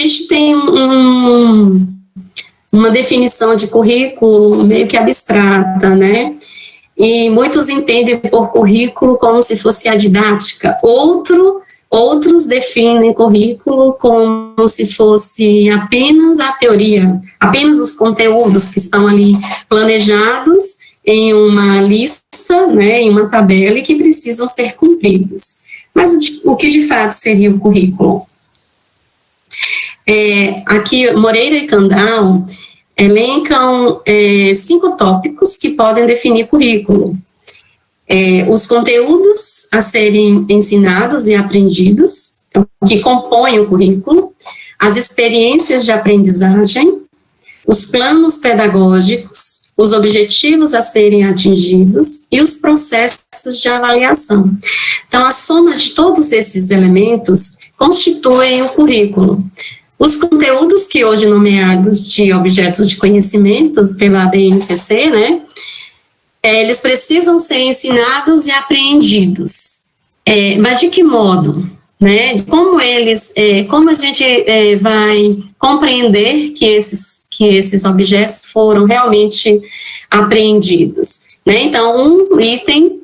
gente tem uma definição de currículo meio que abstrata, né? E muitos entendem por currículo como se fosse a didática. Outros definem currículo como se fosse apenas a teoria, apenas os conteúdos que estão ali planejados em uma lista, né, em uma tabela e que precisam ser cumpridos. Mas o que de fato seria o currículo? Aqui, Moreira e Kandal elencam 5 tópicos que podem definir currículo. Os conteúdos a serem ensinados e aprendidos, então, que compõem o currículo, as experiências de aprendizagem, os planos pedagógicos, os objetivos a serem atingidos e os processos de avaliação. Então, a soma de todos esses elementos constituem o currículo. Os conteúdos que hoje nomeados de objetos de conhecimentos pela BNCC, né, eles precisam ser ensinados e apreendidos. Mas de que modo? Né? Como a gente vai compreender que esses objetos foram realmente apreendidos? Né? Então,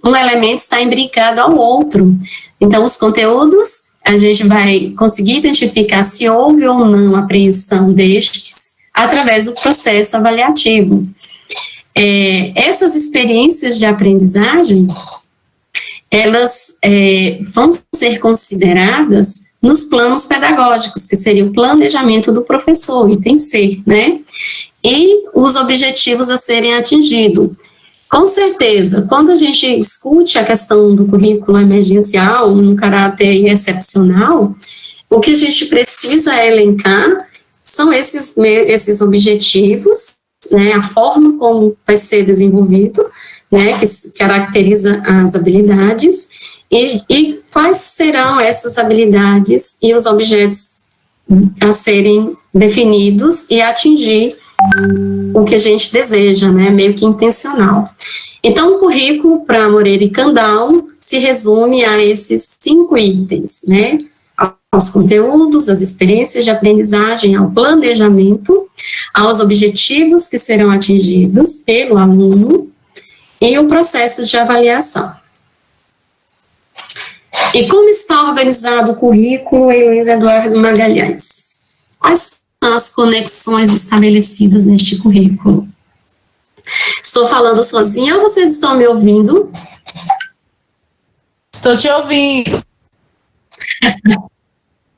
um elemento está imbricado ao outro. Então, os conteúdos, a gente vai conseguir identificar se houve ou não apreensão destes através do processo avaliativo. Essas experiências de aprendizagem, elas vão ser consideradas nos planos pedagógicos, que seria o planejamento do professor, item C, né? E os objetivos a serem atingidos. Com certeza, quando a gente discute a questão do currículo emergencial, num caráter excepcional, o que a gente precisa elencar são esses objetivos, né, a forma como vai ser desenvolvido, né, que caracteriza as habilidades, e quais serão essas habilidades e os objetos a serem definidos e atingir o que a gente deseja, né, meio que intencional. Então, o currículo para Moreira e Kandal se resume a esses 5 itens, né, aos conteúdos, às experiências de aprendizagem, ao planejamento, aos objetivos que serão atingidos pelo aluno e o processo de avaliação. E como está organizado o currículo em Luiz Eduardo Magalhães? Quais são as conexões estabelecidas neste currículo? Estou falando sozinha ou vocês estão me ouvindo? Estou te ouvindo.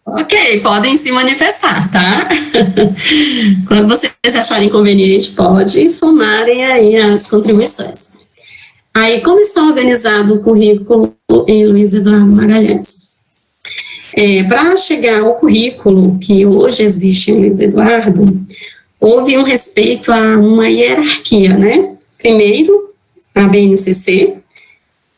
Ok, podem se manifestar, tá? Quando vocês acharem conveniente, pode somarem aí as contribuições. Aí, como está organizado o currículo em Luiz Eduardo Magalhães? Para chegar ao currículo que hoje existe em Luiz Eduardo, houve um respeito a uma hierarquia, né? Primeiro, a BNCC,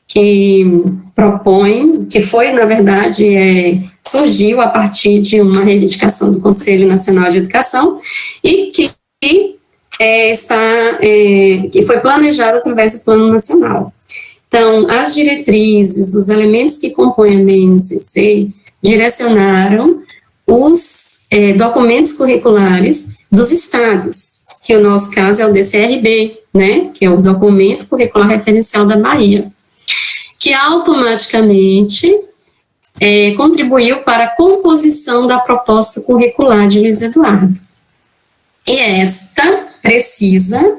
que propõe, que foi, na verdade, surgiu a partir de uma reivindicação do Conselho Nacional de Educação e que foi planejado através do Plano Nacional. Então, as diretrizes, os elementos que compõem a BNCC direcionaram os documentos curriculares dos estados, que no nosso caso é o DCRB, né, que é o Documento Curricular Referencial da Bahia, que automaticamente contribuiu para a composição da proposta curricular de Luiz Eduardo. E esta precisa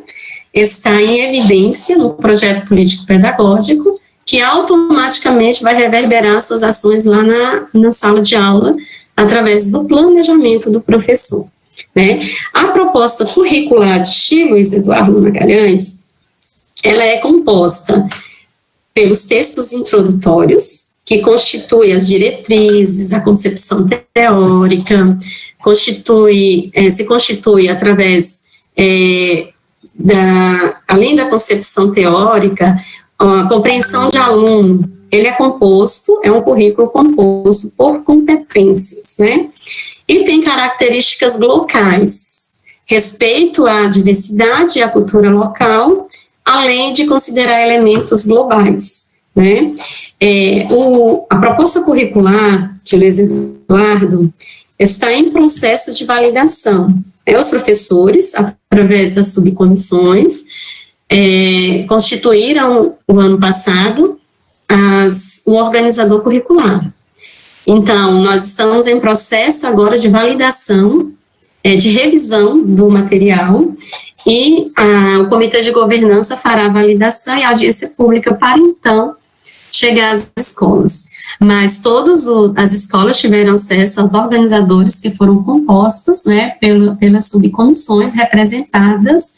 estar em evidência no projeto político-pedagógico, que automaticamente vai reverberar suas ações lá na sala de aula, através do planejamento do professor. Né? A proposta curricular de Luiz Eduardo Magalhães, ela é composta pelos textos introdutórios, que constitui as diretrizes, a concepção teórica, se constitui através, além da concepção teórica, a compreensão de aluno. Ele é um currículo composto por competências, né? E tem características locais, respeito à diversidade e à cultura local, além de considerar elementos globais, né? A proposta curricular de Luiz Eduardo, está em processo de validação. Os professores, através das subcomissões, constituíram o ano passado o organizador curricular. Então, nós estamos em processo agora de validação, de revisão do material, e o Comitê de Governança fará a validação e a audiência pública para, então, chegar às escolas. Mas todas as escolas tiveram acesso aos organizadores que foram compostos, né, pelas subcomissões representadas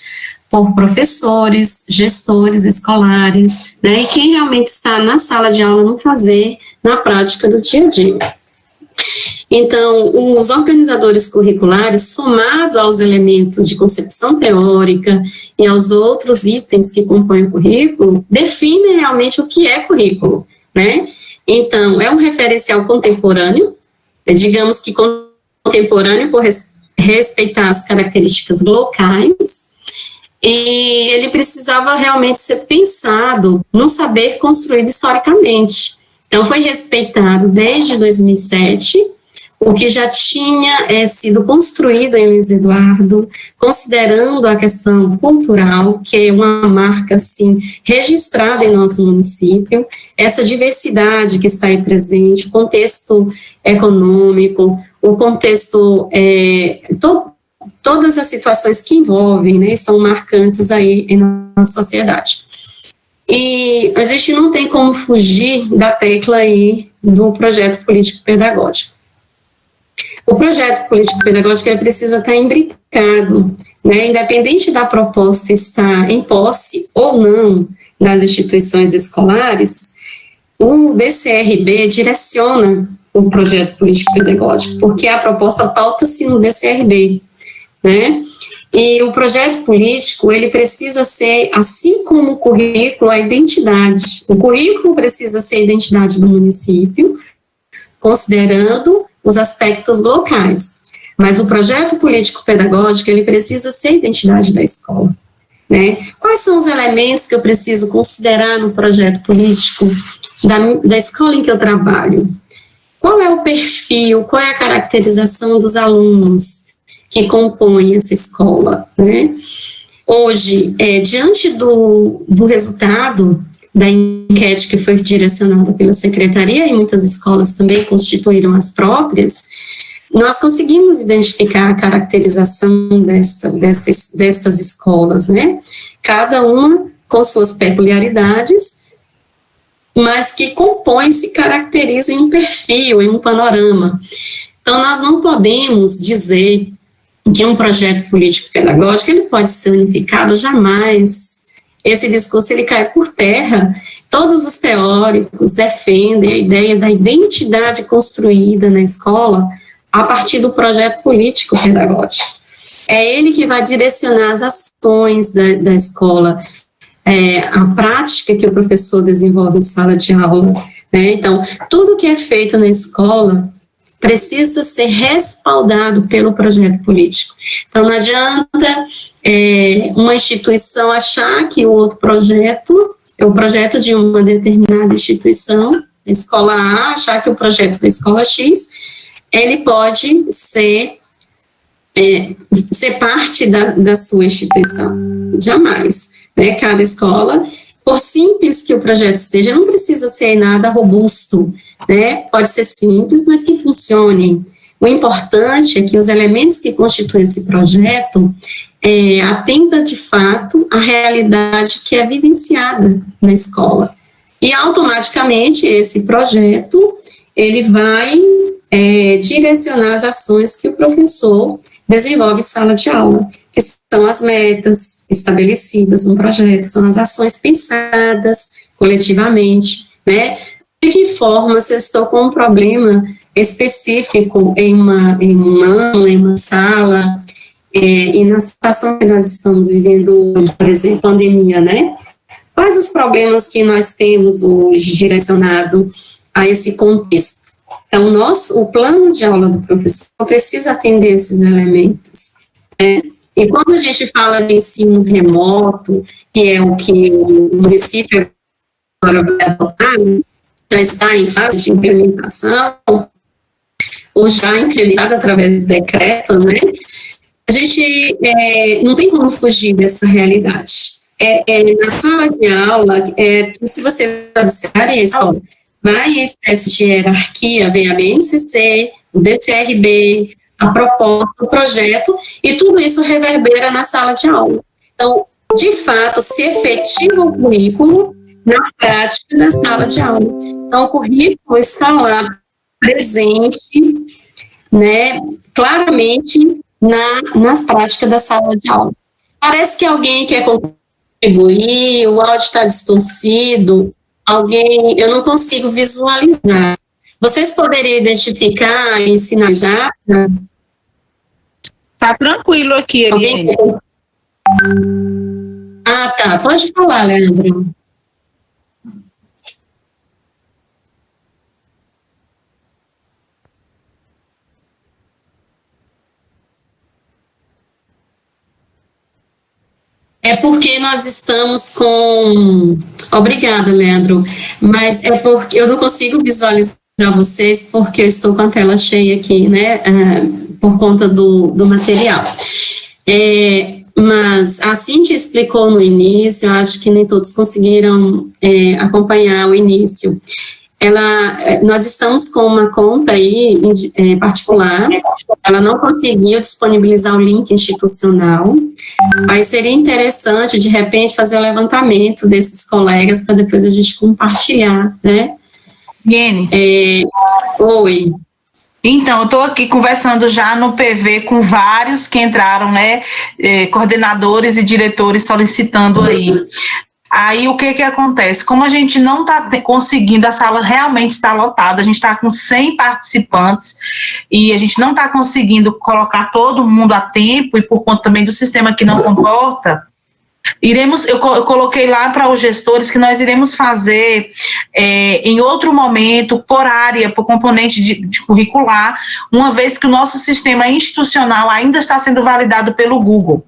por professores, gestores escolares, né, e quem realmente está na sala de aula no fazer, na prática do dia a dia. Então, os organizadores curriculares, somado aos elementos de concepção teórica e aos outros itens que compõem o currículo, definem realmente o que é currículo, né? Então, é um referencial contemporâneo, digamos que contemporâneo por respeitar as características locais, e ele precisava realmente ser pensado num saber construído historicamente. Então, foi respeitado desde 2007, o que já tinha sido construído em Luiz Eduardo, considerando a questão cultural, que é uma marca, assim, registrada em nosso município, essa diversidade que está aí presente, o contexto econômico, o contexto, todas as situações que envolvem, né, são marcantes aí em nossa sociedade. E a gente não tem como fugir da tecla aí do projeto político-pedagógico. O projeto político-pedagógico ele precisa estar imbricado, né, independente da proposta estar em posse ou não das instituições escolares, o DCRB direciona o projeto político-pedagógico, porque a proposta pauta-se no DCRB, né? E o projeto político, ele precisa ser, assim como o currículo, a identidade. O currículo precisa ser a identidade do município, considerando os aspectos locais. Mas o projeto político-pedagógico, ele precisa ser a identidade da escola, né? Quais são os elementos que eu preciso considerar no projeto político da escola em que eu trabalho? Qual é o perfil, qual é a caracterização dos alunos que compõem essa escola, né? Hoje, diante do resultado da enquete que foi direcionada pela secretaria, e muitas escolas também constituíram as próprias, nós conseguimos identificar a caracterização destas escolas, né? Cada uma com suas peculiaridades, mas que compõem, se caracterizam em um perfil, em um panorama. Então, nós não podemos dizer que um projeto político-pedagógico ele pode ser unificado, jamais. Esse discurso ele cai por terra. Todos os teóricos defendem a ideia da identidade construída na escola a partir do projeto político-pedagógico. É ele que vai direcionar as ações da escola, a prática que o professor desenvolve em sala de aula, né? Então, tudo que é feito na escola precisa ser respaldado pelo projeto político. Então, não adianta uma instituição achar que o outro projeto é o projeto de uma determinada instituição, a escola A, achar que o projeto da escola X, ele pode ser parte da sua instituição. Jamais, né? Cada escola, por simples que o projeto seja, não precisa ser nada robusto, né? Pode ser simples, mas que funcione. O importante é que os elementos que constituem esse projeto atenda de fato à realidade que é vivenciada na escola. E automaticamente esse projeto ele vai direcionar as ações que o professor desenvolve em sala de aula, que são as metas estabelecidas no projeto, são as ações pensadas coletivamente, né? De que forma, se eu estou com um problema específico em uma sala, e na situação que nós estamos vivendo hoje, por exemplo, pandemia, né? Quais os problemas que nós temos hoje direcionado a esse contexto? Então, o plano de aula do professor precisa atender esses elementos, né? E quando a gente fala de ensino remoto, que é o que o município agora vai adotar, já está em fase de implementação, ou já implementada através do decreto, né? A gente não tem como fugir dessa realidade. Na sala de aula, se você observar isso, vai em espécie de hierarquia, vem a BNCC, o DCRB, a proposta, o projeto, e tudo isso reverbera na sala de aula. Então, de fato, se efetiva o currículo na prática da sala de aula. Então, o currículo está lá presente, né, claramente nas práticas da sala de aula. Parece que alguém quer contribuir, o áudio está distorcido, eu não consigo visualizar. Vocês poderiam identificar e sinalizar? Tá tranquilo aqui, Eliane. Ah, tá. Pode falar, Leandro. É porque nós estamos com... Obrigada, Leandro. Mas é porque eu não consigo visualizar vocês porque eu estou com a tela cheia aqui, né? Por conta do material. Mas a Cíntia explicou no início, eu acho que nem todos conseguiram acompanhar o início. Nós estamos com uma conta aí particular, ela não conseguiu disponibilizar o link institucional, aí seria interessante, de repente, fazer o levantamento desses colegas para depois a gente compartilhar, né? Eliane. Oi. Então, eu estou aqui conversando já no PV com vários que entraram, né, coordenadores e diretores solicitando aí. Aí, o que acontece? Como a gente não está conseguindo, a sala realmente está lotada, a gente está com 100 participantes e a gente não está conseguindo colocar todo mundo a tempo e por conta também do sistema que não comporta, eu coloquei lá para os gestores que nós iremos fazer em outro momento, por área, por componente de curricular, uma vez que o nosso sistema institucional ainda está sendo validado pelo Google.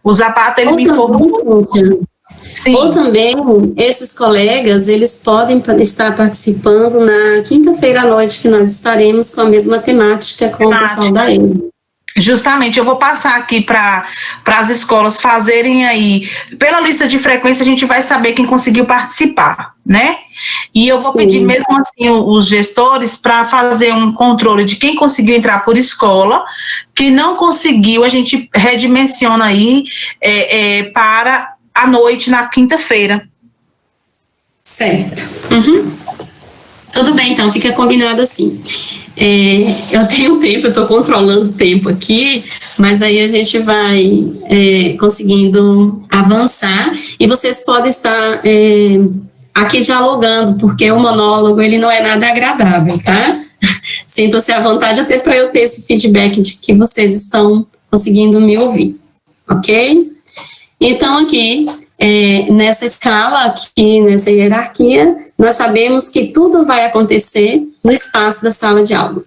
O Zapata, ele me informou... Sim. Ou também, esses colegas, eles podem estar participando na quinta-feira à noite, que nós estaremos com a mesma temática com o pessoal da EMA. Justamente, eu vou passar aqui para as escolas fazerem aí, pela lista de frequência a gente vai saber quem conseguiu participar, né? E eu vou pedir mesmo assim os gestores para fazer um controle de quem conseguiu entrar por escola, quem não conseguiu a gente redimensiona aí para a noite na quinta-feira. Certo. Uhum. Tudo bem, então, fica combinado assim. Eu tenho tempo, eu estou controlando o tempo aqui, mas aí a gente vai conseguindo avançar e vocês podem estar aqui dialogando, porque o monólogo, ele não é nada agradável, tá? Sintam-se à vontade até para eu ter esse feedback de que vocês estão conseguindo me ouvir, ok? Então, aqui, nessa escala, aqui nessa hierarquia, nós sabemos que tudo vai acontecer no espaço da sala de aula,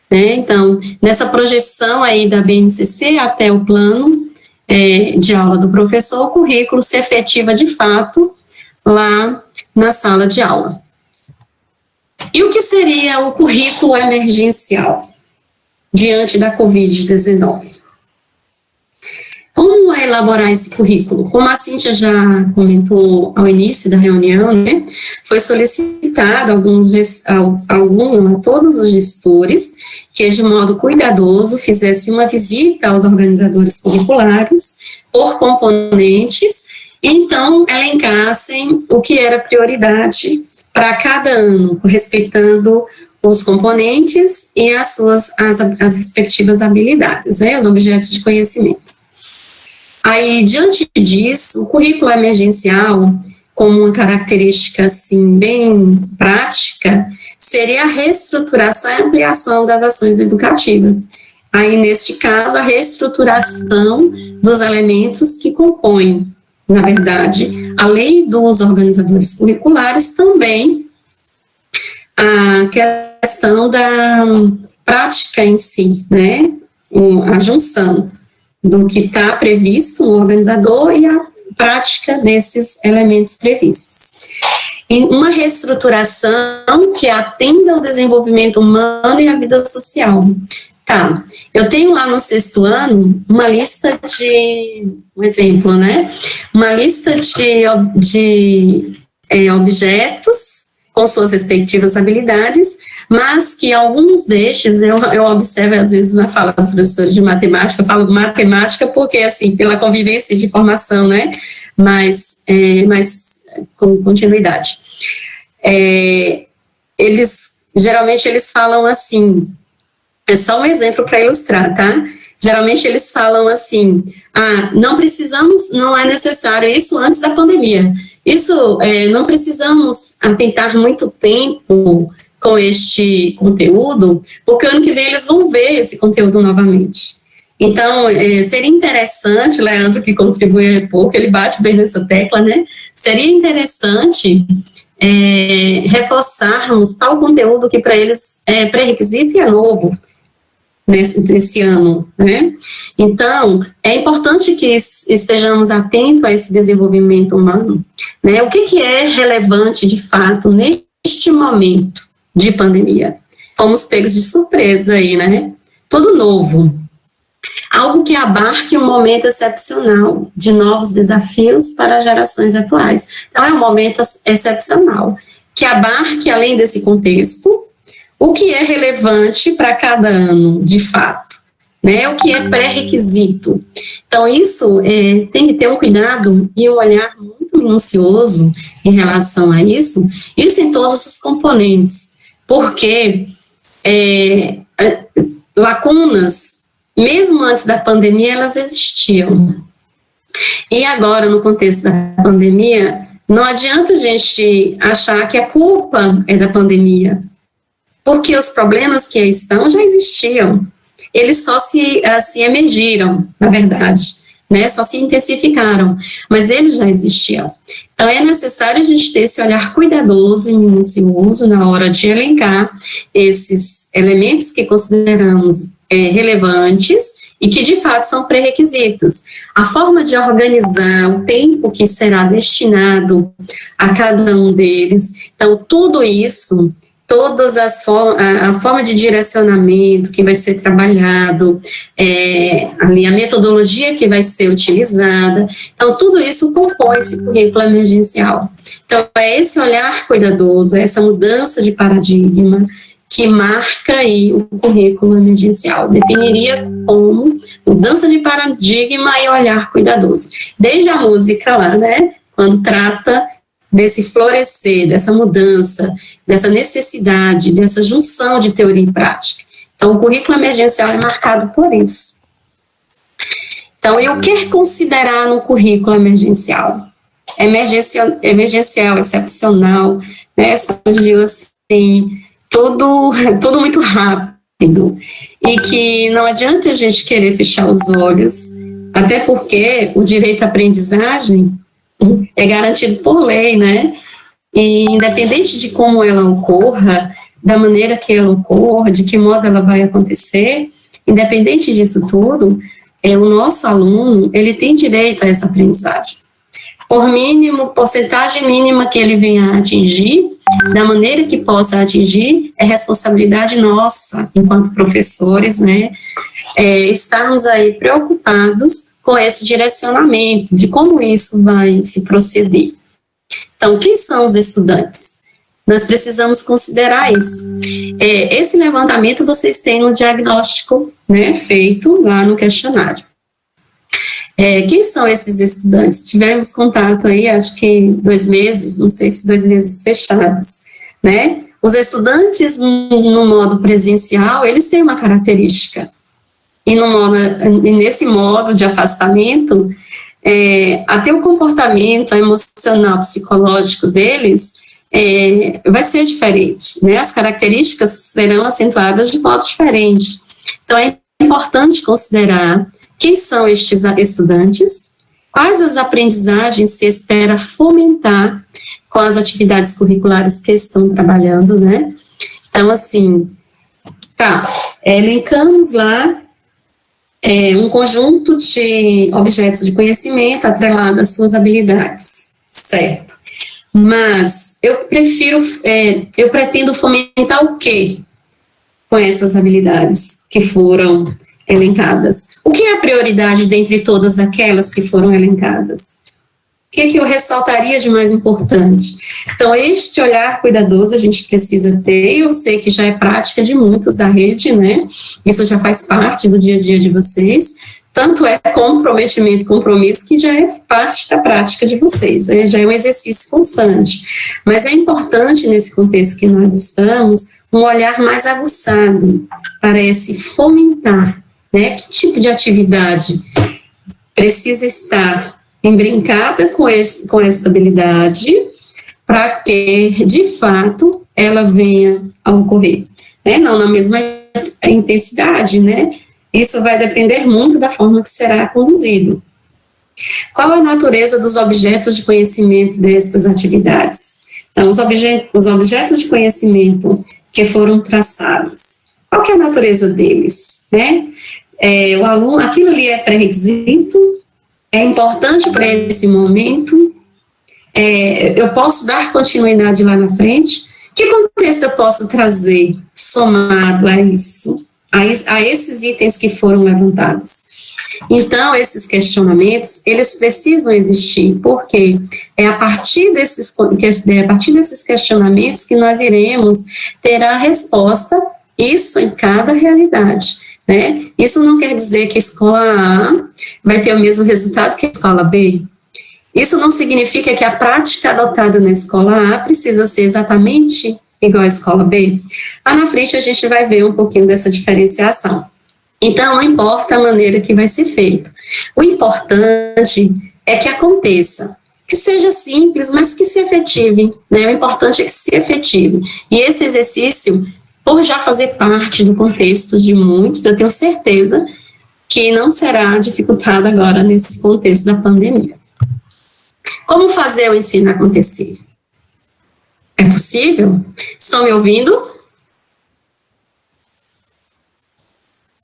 né? Então, nessa projeção aí da BNCC até o plano de aula do professor, o currículo se efetiva de fato lá na sala de aula. E o que seria o currículo emergencial diante da Covid-19? Como elaborar esse currículo? Como a Cíntia já comentou ao início da reunião, né, foi solicitado a todos os gestores que, de modo cuidadoso, fizessem uma visita aos organizadores curriculares por componentes e, então, elencassem o que era prioridade para cada ano, respeitando os componentes e as respectivas habilidades, né, os objetos de conhecimento. Aí, diante disso, o currículo emergencial, como uma característica, assim, bem prática, seria a reestruturação e ampliação das ações educativas. Aí, neste caso, a reestruturação dos elementos que compõem, na verdade, além dos organizadores curriculares, também a questão da prática em si, né, a junção do que está previsto no organizador e a prática desses elementos previstos. em uma reestruturação que atenda ao desenvolvimento humano e à vida social. Tá, eu tenho lá no 6º ano uma lista de, um exemplo, né? Uma lista de objetos com suas respectivas habilidades, mas que alguns destes, eu observo às vezes na fala dos professores de matemática, eu falo matemática porque, assim, pela convivência de formação, né? Mas com continuidade. Geralmente eles falam assim, é só um exemplo para ilustrar, tá? Geralmente eles falam assim, não é necessário isso antes da pandemia. Isso, não precisamos atentar muito tempo com este conteúdo, porque ano que vem eles vão ver esse conteúdo novamente. Então, seria interessante, Leandro, que contribui pouco, ele bate bem nessa tecla, né? Seria interessante reforçarmos tal conteúdo que para eles é pré-requisito e é novo nesse ano, né? Então, é importante que estejamos atentos a esse desenvolvimento humano, né? O que é relevante, de fato, neste momento de pandemia? Fomos pegos de surpresa aí, né? Tudo novo. Algo que abarque um momento excepcional de novos desafios para as gerações atuais. Então, é um momento excepcional, que abarque, além desse contexto, o que é relevante para cada ano, de fato, né? O que é pré-requisito. Então, isso tem que ter um cuidado e um olhar muito minucioso em relação a isso em todos os componentes, porque lacunas, mesmo antes da pandemia, elas existiam. E agora, no contexto da pandemia, não adianta a gente achar que a culpa é da pandemia, porque os problemas que aí estão já existiam, eles só se emergiram, na verdade, né? Só se intensificaram, mas eles já existiam. Então, é necessário a gente ter esse olhar cuidadoso e minucioso na hora de elencar esses elementos que consideramos relevantes e que, de fato, são pré-requisitos. A forma de organizar, o tempo que será destinado a cada um deles. Então, tudo isso, todas as a forma de direcionamento que vai ser trabalhado, ali a metodologia que vai ser utilizada. Então, tudo isso compõe esse currículo emergencial. Então, é esse olhar cuidadoso, essa mudança de paradigma que marca aí o currículo emergencial. Definiria como mudança de paradigma e olhar cuidadoso. Desde a música lá, né, quando trata desse florescer, dessa mudança, dessa necessidade, dessa junção de teoria e prática. Então, o currículo emergencial é marcado por isso. Então, e o que considerar no currículo emergencial? Emergencial, excepcional, né, surgiu assim, tudo muito rápido, e que não adianta a gente querer fechar os olhos, até porque o direito à aprendizagem é garantido por lei, né? E independente de como ela ocorra, da maneira que ela ocorra, de que modo ela vai acontecer, independente disso tudo, o nosso aluno, ele tem direito a essa aprendizagem. Porcentagem mínima que ele venha a atingir, da maneira que possa atingir, é responsabilidade nossa, enquanto professores, né? Estarmos aí preocupados com esse direcionamento, de como isso vai se proceder. Então, quem são os estudantes? Nós precisamos considerar isso. Esse levantamento vocês têm no diagnóstico, né, feito lá no questionário. Quem são esses estudantes? Tivemos contato aí, acho que 2 meses, não sei se 2 meses fechados, né? Os estudantes, no modo presencial, eles têm uma característica. E nesse modo de afastamento, até o comportamento emocional, psicológico deles vai ser diferente, né? As características serão acentuadas de modo diferente. Então, é importante considerar quem são estes estudantes, quais as aprendizagens se espera fomentar com as atividades curriculares que estão trabalhando, né? Então, assim, elencamos lá um conjunto de objetos de conhecimento atrelado às suas habilidades, certo? Mas eu pretendo fomentar o quê com essas habilidades que foram elencadas? O que é a prioridade dentre todas aquelas que foram elencadas? O que eu ressaltaria de mais importante? Então, este olhar cuidadoso a gente precisa ter, e eu sei que já é prática de muitos da rede, né? Isso já faz parte do dia a dia de vocês, tanto é compromisso, que já é parte da prática de vocês, né? Já é um exercício constante. Mas é importante, nesse contexto que nós estamos, um olhar mais aguçado para esse fomentar, né? Que tipo de atividade precisa estar embrincada com essa habilidade para que, de fato, ela venha a ocorrer, né? Não na mesma intensidade, né? Isso vai depender muito da forma que será conduzido. Qual a natureza dos objetos de conhecimento destas atividades? Então, os objetos de conhecimento que foram traçados, qual que é a natureza deles, né? O aluno, aquilo ali é pré-requisito, é importante para esse momento, eu posso dar continuidade lá na frente. Que contexto eu posso trazer somado a isso, a esses itens que foram levantados? Então, esses questionamentos, eles precisam existir, porque é a partir desses questionamentos que nós iremos ter a resposta, isso em cada realidade. Né? Isso não quer dizer que a escola A vai ter o mesmo resultado que a escola B. Isso não significa que a prática adotada na escola A precisa ser exatamente igual à escola B. Lá na frente a gente vai ver um pouquinho dessa diferenciação. Então, não importa a maneira que vai ser feito. O importante é que aconteça, que seja simples, mas que se efetive. Né? O importante é que se efetive. E esse exercício, por já fazer parte do contexto de muitos, eu tenho certeza que não será dificultado agora nesse contexto da pandemia. Como fazer o ensino acontecer? É possível? Estão me ouvindo?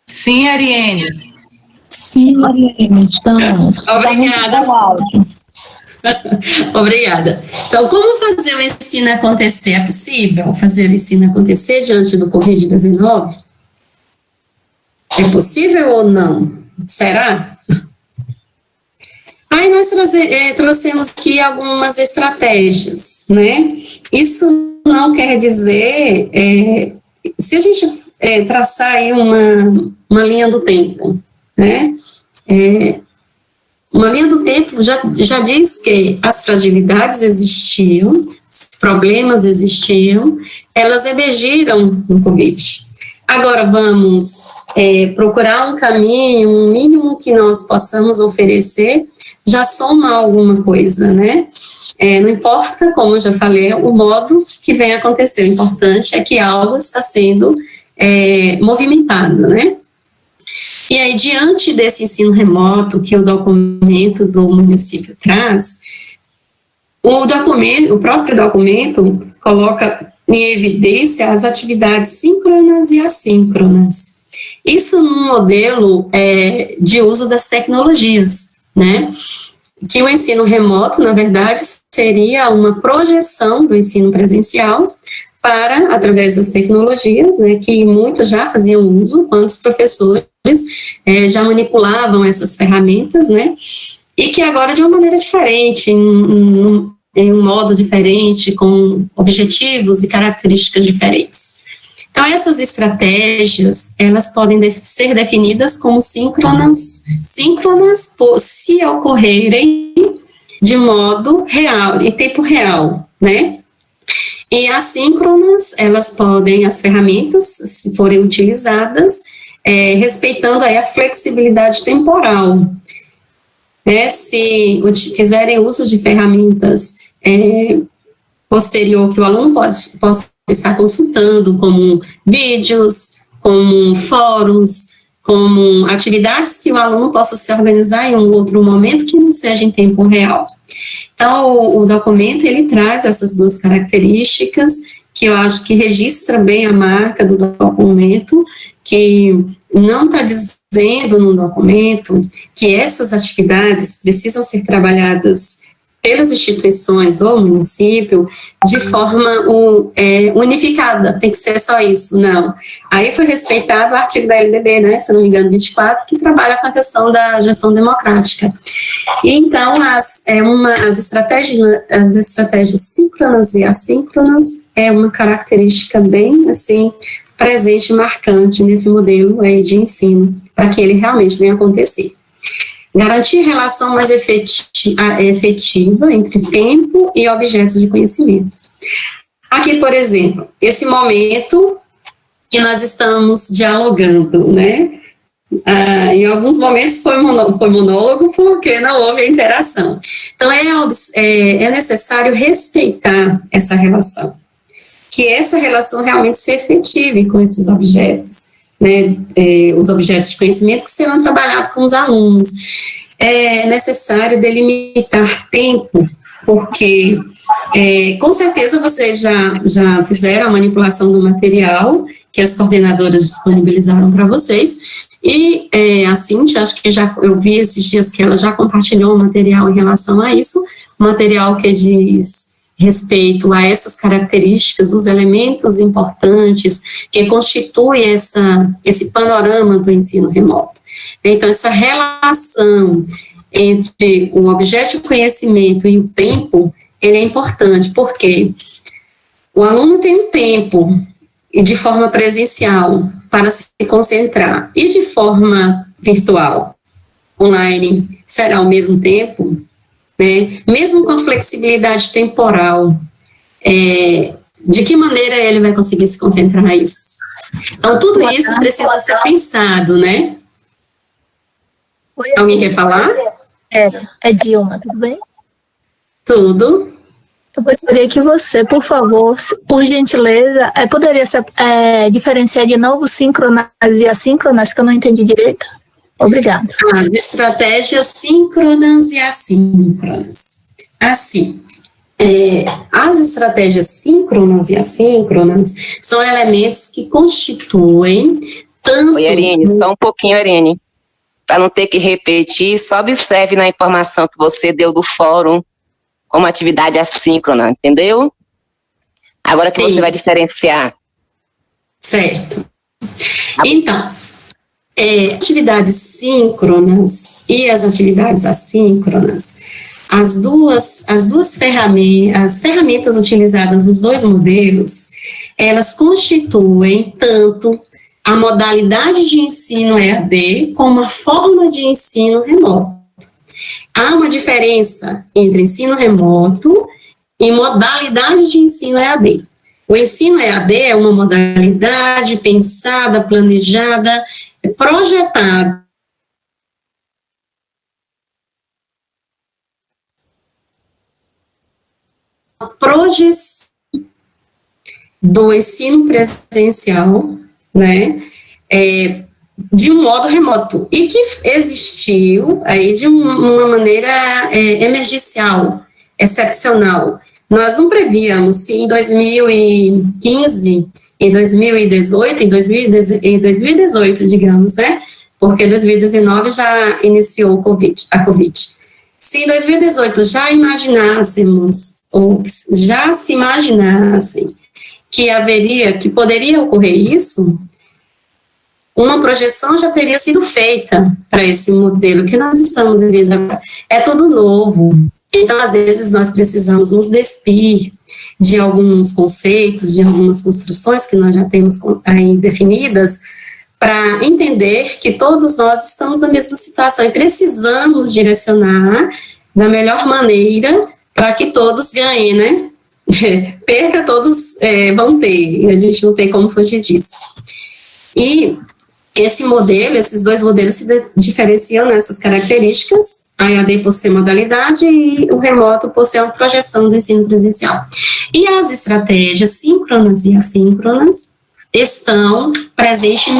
Sim, Ariene. Sim, Ariene, estamos. Obrigada. Obrigada. Então, como fazer o ensino acontecer? É possível fazer o ensino acontecer diante do Covid-19? É possível ou não? Será? Aí nós trouxemos aqui algumas estratégias, né? Isso não quer dizer, se a gente traçar aí uma linha do tempo, né? Uma linha do tempo já diz que as fragilidades existiam, os problemas existiam, elas emergiram no Covid. Agora vamos procurar um caminho, um mínimo que nós possamos oferecer, já soma alguma coisa, né? Não importa, como eu já falei, o modo que vem acontecer, o importante é que algo está sendo movimentado, né? E aí, diante desse ensino remoto que o documento do município traz, o próprio documento coloca em evidência as atividades síncronas e assíncronas. Isso num modelo de uso das tecnologias, né? Que o ensino remoto, na verdade, seria uma projeção do ensino presencial para, através das tecnologias, né, que muitos já faziam uso, quando os professores já manipulavam essas ferramentas, né, e que agora de uma maneira diferente, em um modo diferente, com objetivos e características diferentes. Então, essas estratégias, elas podem ser definidas como síncronas se ocorrerem de modo real, em tempo real, né? E assíncronas, elas podem, as ferramentas, se forem utilizadas, respeitando aí a flexibilidade temporal. Se fizerem uso de ferramentas posterior que o aluno possa estar consultando, como vídeos, como fóruns, como atividades que o aluno possa se organizar em um outro momento que não seja em tempo real. Então, o documento, ele traz essas duas características, que eu acho que registra bem a marca do documento, que não está dizendo no documento que essas atividades precisam ser trabalhadas pelas instituições do município de forma unificada, tem que ser só isso, não. Aí foi respeitado o artigo da LDB, né, se não me engano, 24, que trabalha com a questão da gestão democrática. E então, as estratégias síncronas e assíncronas é uma característica bem, assim, presente e marcante nesse modelo aí de ensino, para que ele realmente venha acontecer. Garantir relação mais efetiva entre tempo e objetos de conhecimento. Aqui, por exemplo, esse momento que nós estamos dialogando, né? Em alguns momentos foi monólogo porque não houve interação. Então, é necessário respeitar essa relação, que essa relação realmente se efetive com esses objetos, né, os objetos de conhecimento que serão trabalhados com os alunos. É necessário delimitar tempo, porque com certeza vocês já fizeram a manipulação do material que as coordenadoras disponibilizaram para vocês, e a Cíntia, acho que eu vi esses dias que ela já compartilhou um material em relação a isso, material que diz respeito a essas características, os elementos importantes que constituem esse panorama do ensino remoto. Então, essa relação entre o objeto de conhecimento e o tempo, ele é importante, porque o aluno tem um tempo, e de forma presencial, para se concentrar, e de forma virtual, online, será ao mesmo tempo, né? Mesmo com a flexibilidade temporal, de que maneira ele vai conseguir se concentrar isso? Então, tudo isso precisa ser pensado, né? Oi, alguém quer falar? É Dilma, tudo bem? Tudo. Eu gostaria que você, por favor, por gentileza, poderia diferenciar de novo síncronas e assíncronas, que eu não entendi direito? Obrigada. As estratégias síncronas e assíncronas. Assim, as estratégias síncronas e assíncronas são elementos que constituem tanto... Oi, Ariane, só um pouquinho, Ariane. Para não ter que repetir, só observe na informação que você deu do fórum como atividade assíncrona, entendeu? Agora que você vai diferenciar. Certo. Então, atividades síncronas e as atividades assíncronas, as duas ferramentas utilizadas nos dois modelos, elas constituem tanto a modalidade de ensino EAD como a forma de ensino remoto. Há uma diferença entre ensino remoto e modalidade de ensino EAD. O ensino EAD é uma modalidade pensada, planejada, projetada a projeção do ensino presencial, né, de um modo remoto, e que existiu aí de uma maneira emergencial, excepcional. Nós não prevíamos se em 2015, em 2018, em 2018, digamos, né, porque 2019 já iniciou a Covid. Se em 2018 já imaginássemos, ou já se imaginassem que poderia ocorrer isso, uma projeção já teria sido feita para esse modelo que nós estamos vivendo agora. É tudo novo. Então, às vezes, nós precisamos nos despir de alguns conceitos, de algumas construções que nós já temos aí definidas, para entender que todos nós estamos na mesma situação e precisamos direcionar da melhor maneira para que todos ganhem, né? Perca, todos vão ter, e a gente não tem como fugir disso. E esses dois modelos se diferenciam nessas características, a EAD por ser modalidade e o remoto por ser uma projeção do ensino presencial. E as estratégias síncronas e assíncronas estão presentes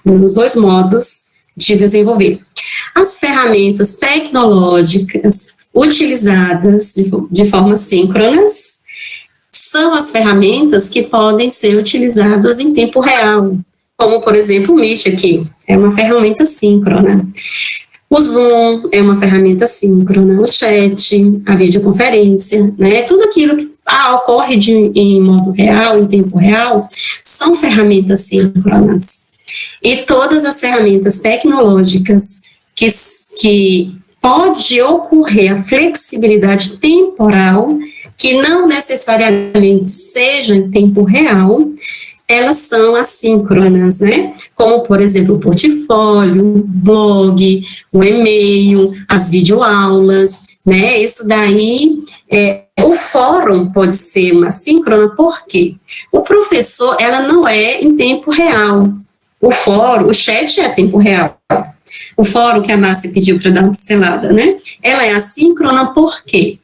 nos dois modos de desenvolver. As ferramentas tecnológicas utilizadas de forma síncronas são as ferramentas que podem ser utilizadas em tempo real, como, por exemplo, o Meet aqui, é uma ferramenta síncrona. O Zoom é uma ferramenta síncrona, o chat, a videoconferência, né? Tudo aquilo que ocorre em modo real, em tempo real, são ferramentas síncronas. E todas as ferramentas tecnológicas que pode ocorrer a flexibilidade temporal, que não necessariamente seja em tempo real, elas são assíncronas, né? Como, por exemplo, o portfólio, o blog, o e-mail, as videoaulas, né? Isso daí, o fórum pode ser uma síncrona, por quê? O professor, ela não é em tempo real. O fórum, o chat é tempo real. O fórum que a Márcia pediu para dar uma pincelada, né? Ela é assíncrona por quê?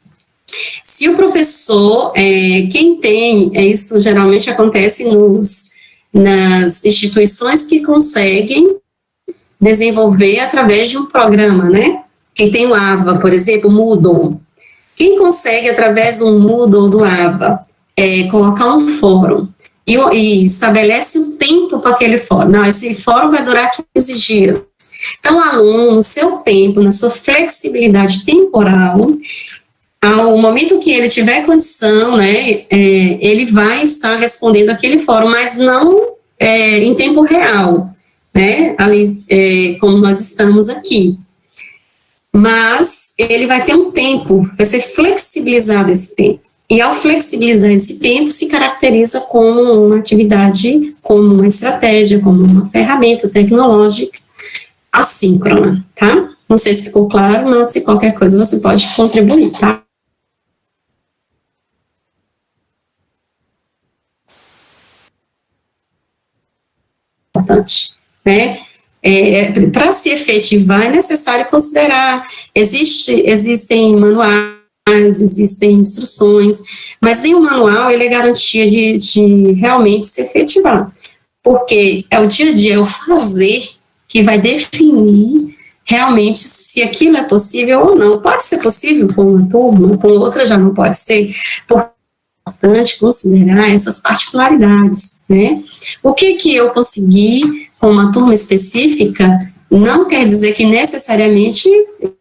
Se o professor, quem tem, isso geralmente acontece nas instituições que conseguem desenvolver através de um programa, né? Quem tem o AVA, por exemplo, o Moodle. Quem consegue, através do Moodle ou do AVA, colocar um fórum e estabelece um tempo para aquele fórum. Não, esse fórum vai durar 15 dias. Então, o aluno, no seu tempo, na sua flexibilidade temporal, ao momento que ele tiver condição, né, ele vai estar respondendo aquele fórum, mas não em tempo real, né, ali, como nós estamos aqui. Mas ele vai ter um tempo, vai ser flexibilizado esse tempo. E ao flexibilizar esse tempo, se caracteriza como uma atividade, como uma estratégia, como uma ferramenta tecnológica assíncrona, tá? Não sei se ficou claro, mas se qualquer coisa você pode contribuir, tá? Importante, né? Para se efetivar, é necessário considerar, existem manuais, existem instruções, mas nenhum manual ele é garantia de realmente se efetivar, porque é o dia a dia, é o fazer que vai definir realmente se aquilo é possível ou não. Pode ser possível com uma turma, com outra já não pode ser, porque é importante considerar essas particularidades, né? O que eu consegui com uma turma específica não quer dizer que necessariamente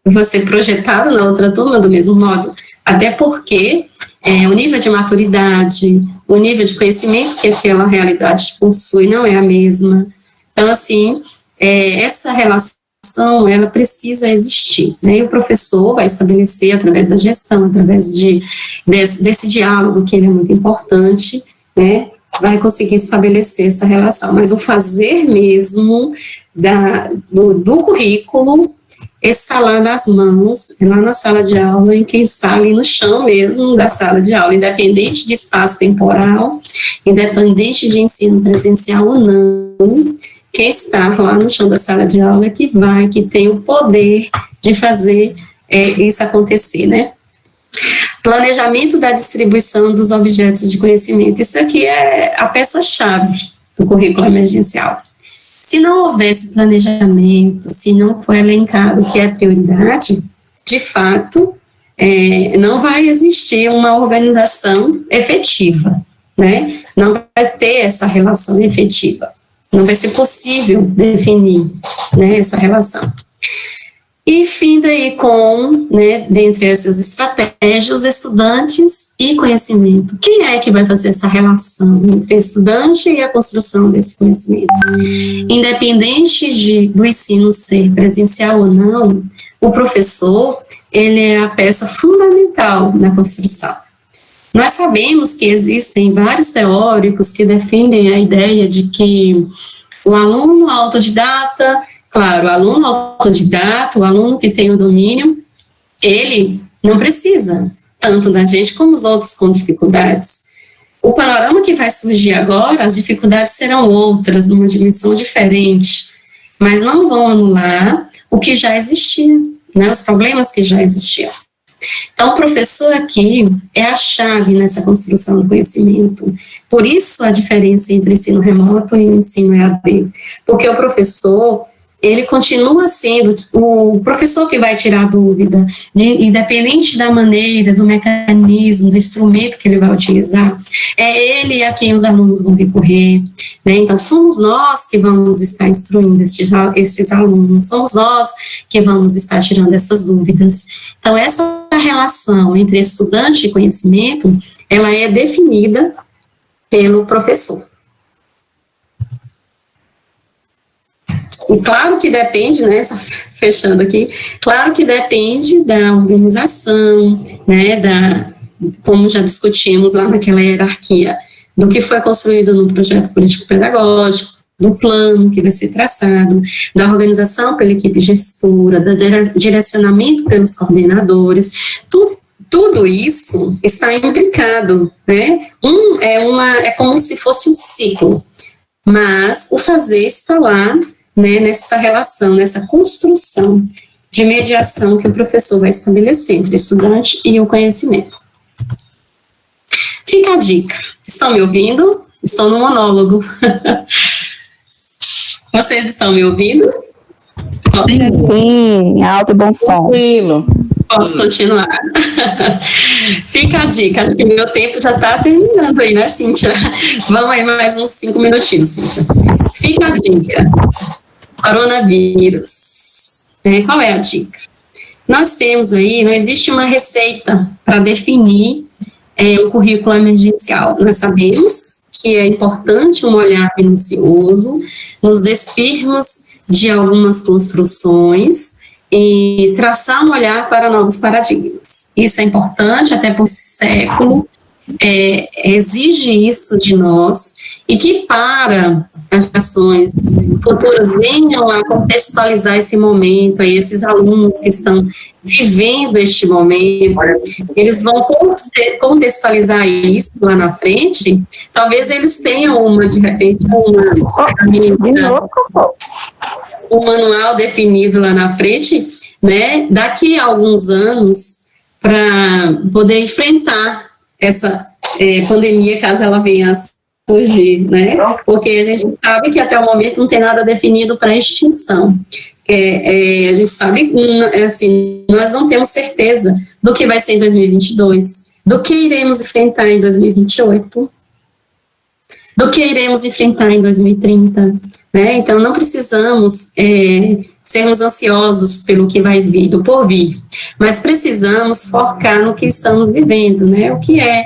vai ser projetado na outra turma do mesmo modo, até porque o nível de maturidade, o nível de conhecimento que aquela realidade possui não é a mesma. Então, assim, essa relação, ela precisa existir, né? E o professor vai estabelecer, através da gestão, através desse diálogo, que ele é muito importante, né? Vai conseguir estabelecer essa relação, mas o fazer mesmo do currículo está lá nas mãos, lá na sala de aula, em quem está ali no chão mesmo da sala de aula, independente de espaço temporal, independente de ensino presencial ou não, quem está lá no chão da sala de aula que tem o poder de fazer isso acontecer, né? Planejamento da distribuição dos objetos de conhecimento. Isso aqui é a peça-chave do currículo emergencial. Se não houvesse planejamento, se não for elencado o que é prioridade, de fato, não vai existir uma organização efetiva, né? Não vai ter essa relação efetiva. Não vai ser possível definir, né, essa relação. E fim daí com, né, dentre essas estratégias, estudantes e conhecimento. Quem é que vai fazer essa relação entre estudante e a construção desse conhecimento? Independente do ensino ser presencial ou não, o professor, ele é a peça fundamental na construção. Nós sabemos que existem vários teóricos que defendem a ideia de que o aluno autodidata, claro, o aluno autodidata, o aluno que tem o domínio, ele não precisa tanto da gente como os outros com dificuldades. O panorama que vai surgir agora, as dificuldades serão outras, numa dimensão diferente, mas não vão anular o que já existia, né, os problemas que já existiam. Então, o professor aqui é a chave nessa construção do conhecimento. Por isso, a diferença entre o ensino remoto e o ensino EAD. Porque o professor, ele continua sendo o professor que vai tirar a dúvida, independente da maneira, do mecanismo, do instrumento que ele vai utilizar, é ele a quem os alunos vão recorrer, né? Então, somos nós que vamos estar instruindo estes alunos, somos nós que vamos estar tirando essas dúvidas. Então, essa relação entre estudante e conhecimento, ela é definida pelo professor. E claro que depende, né, só fechando aqui, claro que depende da organização, né, como já discutimos lá naquela hierarquia, do que foi construído no projeto político-pedagógico, do plano que vai ser traçado, da organização pela equipe gestora, do direcionamento pelos coordenadores, tudo isso está implicado, né, é como se fosse um ciclo, mas o fazer está lá, né, nessa relação, nessa construção de mediação que o professor vai estabelecer entre o estudante e o conhecimento. Fica a dica. Estão me ouvindo? Estou no monólogo. Vocês estão me ouvindo? Sim, alto e bom som. Tranquilo. Posso continuar? Fica a dica, acho que meu tempo já está terminando aí, né, Cíntia? Vamos aí mais uns 5 minutinhos, Cíntia. Fica a dica. Coronavírus. Qual é a dica? Nós temos aí, não existe uma receita para definir o currículo emergencial. Nós sabemos que é importante um olhar minucioso, nos despirmos de algumas construções e traçar um olhar para novos paradigmas. Isso é importante, até por século, exige isso de nós, e que para as ações futuras venham a contextualizar esse momento, aí esses alunos que estão vivendo este momento, eles vão contextualizar isso lá na frente, talvez eles tenham de repente, um manual definido lá na frente, né, daqui a alguns anos, para poder enfrentar essa pandemia, caso ela venha a surgir, né? Porque a gente sabe que até o momento não tem nada definido para extinção. A gente sabe, assim, nós não temos certeza do que vai ser em 2022, do que iremos enfrentar em 2028, do que iremos enfrentar em 2030, né? Então, não precisamos sermos ansiosos pelo que vai vir, do porvir, mas precisamos focar no que estamos vivendo, né? O que é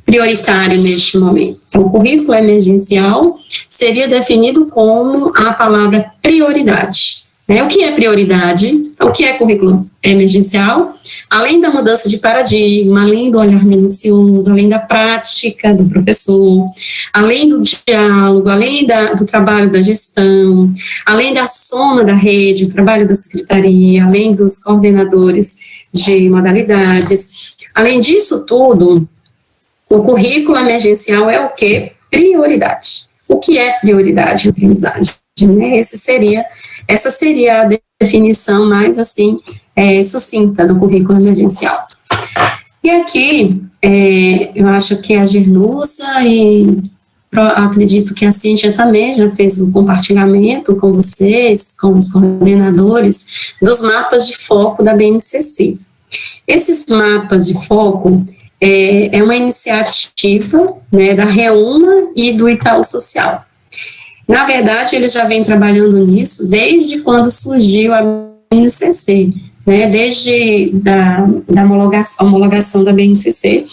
prioritário neste momento. Então, o currículo emergencial seria definido como a palavra prioridade. Né? O que é prioridade? O que é currículo emergencial? Além da mudança de paradigma, além do olhar minucioso, além da prática do professor, além do diálogo, além do trabalho da gestão, além da soma da rede, o trabalho da secretaria, além dos coordenadores de modalidades, além disso tudo, o currículo emergencial é o quê? Prioridade. O que é prioridade de aprendizagem? Né? Essa seria a definição mais, assim, sucinta do currículo emergencial. E aqui, eu acho que a Gernusa e acredito que a Cíntia também já fez o compartilhamento com vocês, com os coordenadores, dos mapas de foco da BNCC. Esses mapas de foco é uma iniciativa, né, da Reúna e do Itaú Social. Na verdade, eles já vêm trabalhando nisso desde quando surgiu a BNCC, né, desde da homologação da BNCC,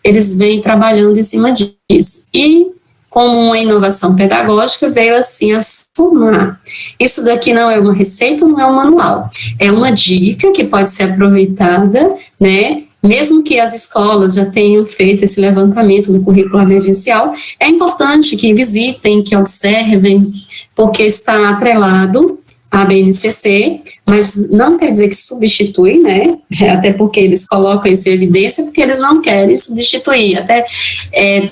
eles vêm trabalhando em cima disso. E, como uma inovação pedagógica, veio assim a somar. Isso daqui não é uma receita, não é um manual. É uma dica que pode ser aproveitada, né, mesmo que as escolas já tenham feito esse levantamento do currículo emergencial, é importante que visitem, que observem, porque está atrelado à BNCC, mas não quer dizer que substitui, né, até porque eles colocam isso em evidência, porque eles não querem substituir, até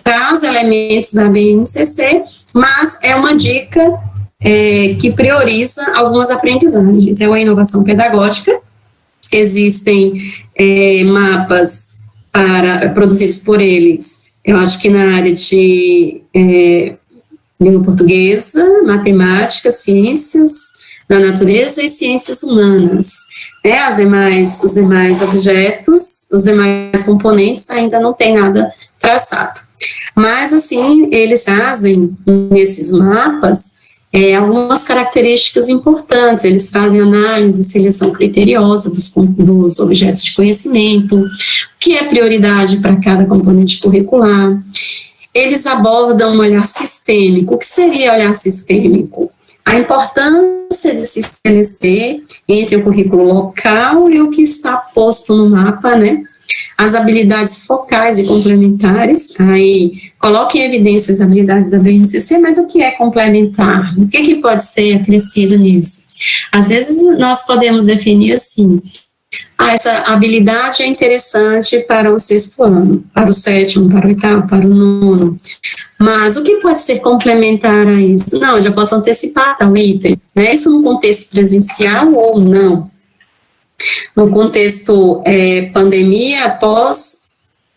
traz elementos da BNCC, mas é uma dica que prioriza algumas aprendizagens, é uma inovação pedagógica. Existem mapas produzidos por eles, eu acho que na área de língua portuguesa, matemática, ciências, da natureza e ciências humanas. Os demais objetos, os demais componentes ainda não tem nada traçado. Mas, assim, eles trazem nesses mapas algumas características importantes. Eles trazem análise e seleção criteriosa dos objetos de conhecimento, o que é prioridade para cada componente curricular. Eles abordam um olhar sistêmico. O que seria olhar sistêmico? A importância de se estabelecer entre o currículo local e o que está posto no mapa, né? As habilidades focais e complementares, aí coloca em evidência as habilidades da BNCC, mas o que é complementar? O que pode ser acrescido nisso? Às vezes nós podemos definir assim, essa habilidade é interessante para o 6º ano, para o 7º, para o 8º, para o 9º, mas o que pode ser complementar a isso? Não, eu já posso antecipar tal item, né? Isso no contexto presencial ou não? No contexto pandemia,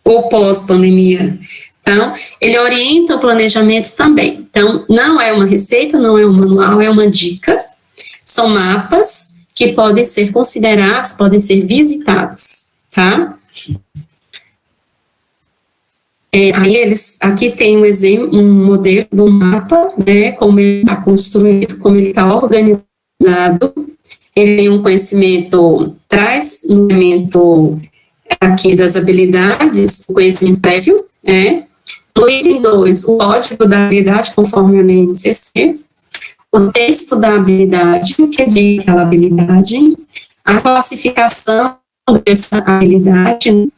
pós-pandemia. Então, ele orienta o planejamento também. Então, não é uma receita, não é um manual, é uma dica. São mapas que podem ser considerados, podem ser visitados, tá? Aí aqui tem um exemplo, um modelo do mapa, né, como ele está construído, como ele está organizado. Ele tem um conhecimento, traz um elemento aqui das habilidades, o conhecimento prévio, né? No item 2, o código da habilidade conforme a BNCC, o texto da habilidade, o que é de aquela habilidade, a classificação dessa habilidade,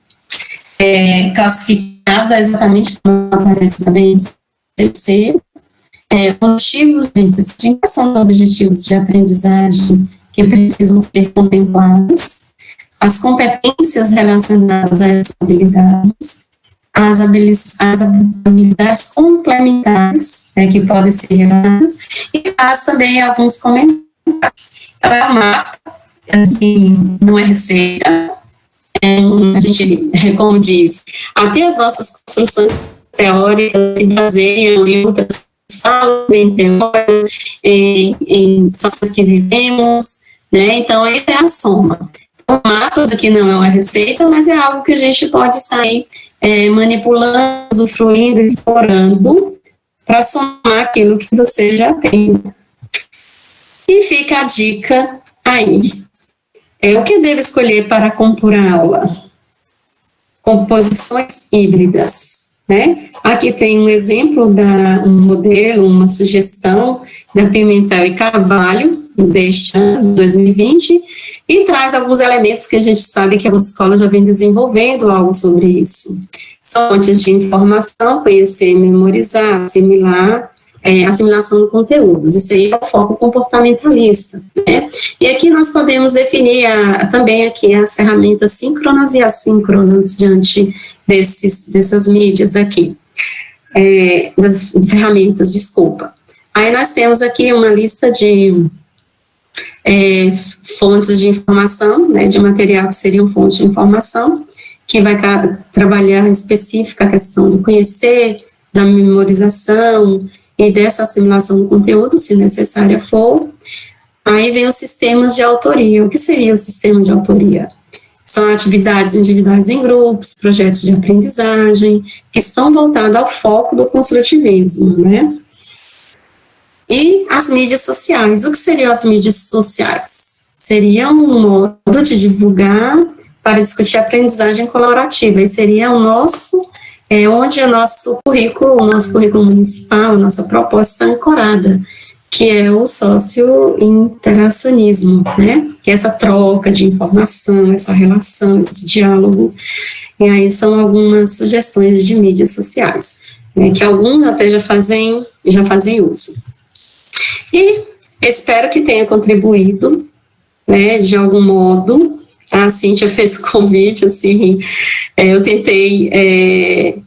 classificada exatamente como aparece na BNCC, motivos de aprendizagem, quais são os objetivos de aprendizagem que precisam ser contemplados, as competências relacionadas a essas habilidades, as habilidades complementares, que podem ser relacionadas, e faz também alguns comentários. Para o mapa, assim, não é receita, a gente, como diz, até as nossas construções teóricas se baseiam em outras falas, em teorias, em situações que vivemos, né? Então, essa é a soma. O mapas aqui não é uma receita, mas é algo que a gente pode sair manipulando, usufruindo, explorando, para somar aquilo que você já tem. E fica a dica aí. O que devo escolher para compor a aula? Composições híbridas, né? Aqui tem um exemplo, um modelo, uma sugestão da Pimentel e Carvalho, deste ano, de 2020, e traz alguns elementos que a gente sabe que a escola já vem desenvolvendo algo sobre isso. São fontes de informação, conhecer, memorizar, assimilar, assimilação de conteúdos. Isso aí é o foco comportamentalista, né? E aqui nós podemos definir também aqui as ferramentas síncronas e assíncronas diante dessas mídias aqui, das ferramentas, desculpa. Aí nós temos aqui uma lista de fontes de informação, né, de material que seriam fontes de informação, que vai trabalhar específica a questão do conhecer, da memorização e dessa assimilação do conteúdo, se necessária for. Aí vem os sistemas de autoria. O que seria o sistema de autoria? São atividades individuais em grupos, projetos de aprendizagem, que estão voltados ao foco do construtivismo, né? E as mídias sociais. O que seriam as mídias sociais? Seria um modo de divulgar para discutir aprendizagem colaborativa, e seria o nosso, onde o nosso currículo municipal, a nossa proposta está ancorada, que é o socio-interacionismo, né? Que é essa troca de informação, essa relação, esse diálogo. E aí são algumas sugestões de mídias sociais, né, que alguns até já fazem uso. E espero que tenha contribuído, né, de algum modo. A Cíntia fez o convite, assim, eu tentei,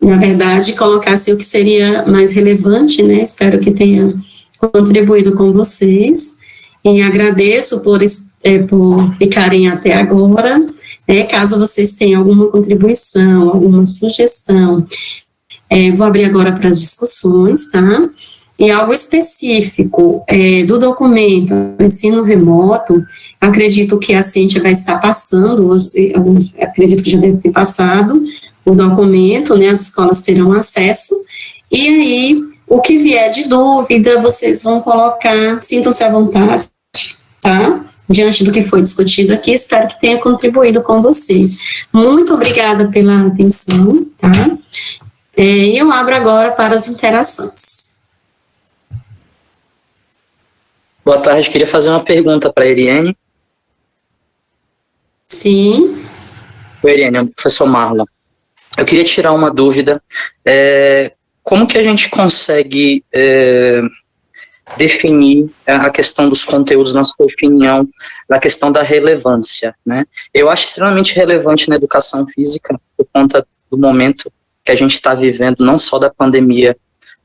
na verdade, colocar assim, o que seria mais relevante, né, espero que tenha contribuído com vocês, e agradeço por ficarem até agora, né, caso vocês tenham alguma contribuição, alguma sugestão, vou abrir agora para as discussões, tá? e algo específico do documento ensino remoto, acredito que a Cíntia vai estar passando, acredito que já deve ter passado o documento, né, as escolas terão acesso, e aí o que vier de dúvida, vocês vão colocar, sintam-se à vontade, tá? Diante do que foi discutido aqui, espero que tenha contribuído com vocês. Muito obrigada pela atenção, tá? Eu abro agora para as interações. Boa tarde, queria fazer uma pergunta para a Eriene. Sim. Oi, Eriene, é o professor Marlon. Eu queria tirar uma dúvida. Como que a gente consegue definir a questão dos conteúdos, na sua opinião, da questão da relevância, né? Eu acho extremamente relevante na educação física, por conta do momento que a gente está vivendo, não só da pandemia,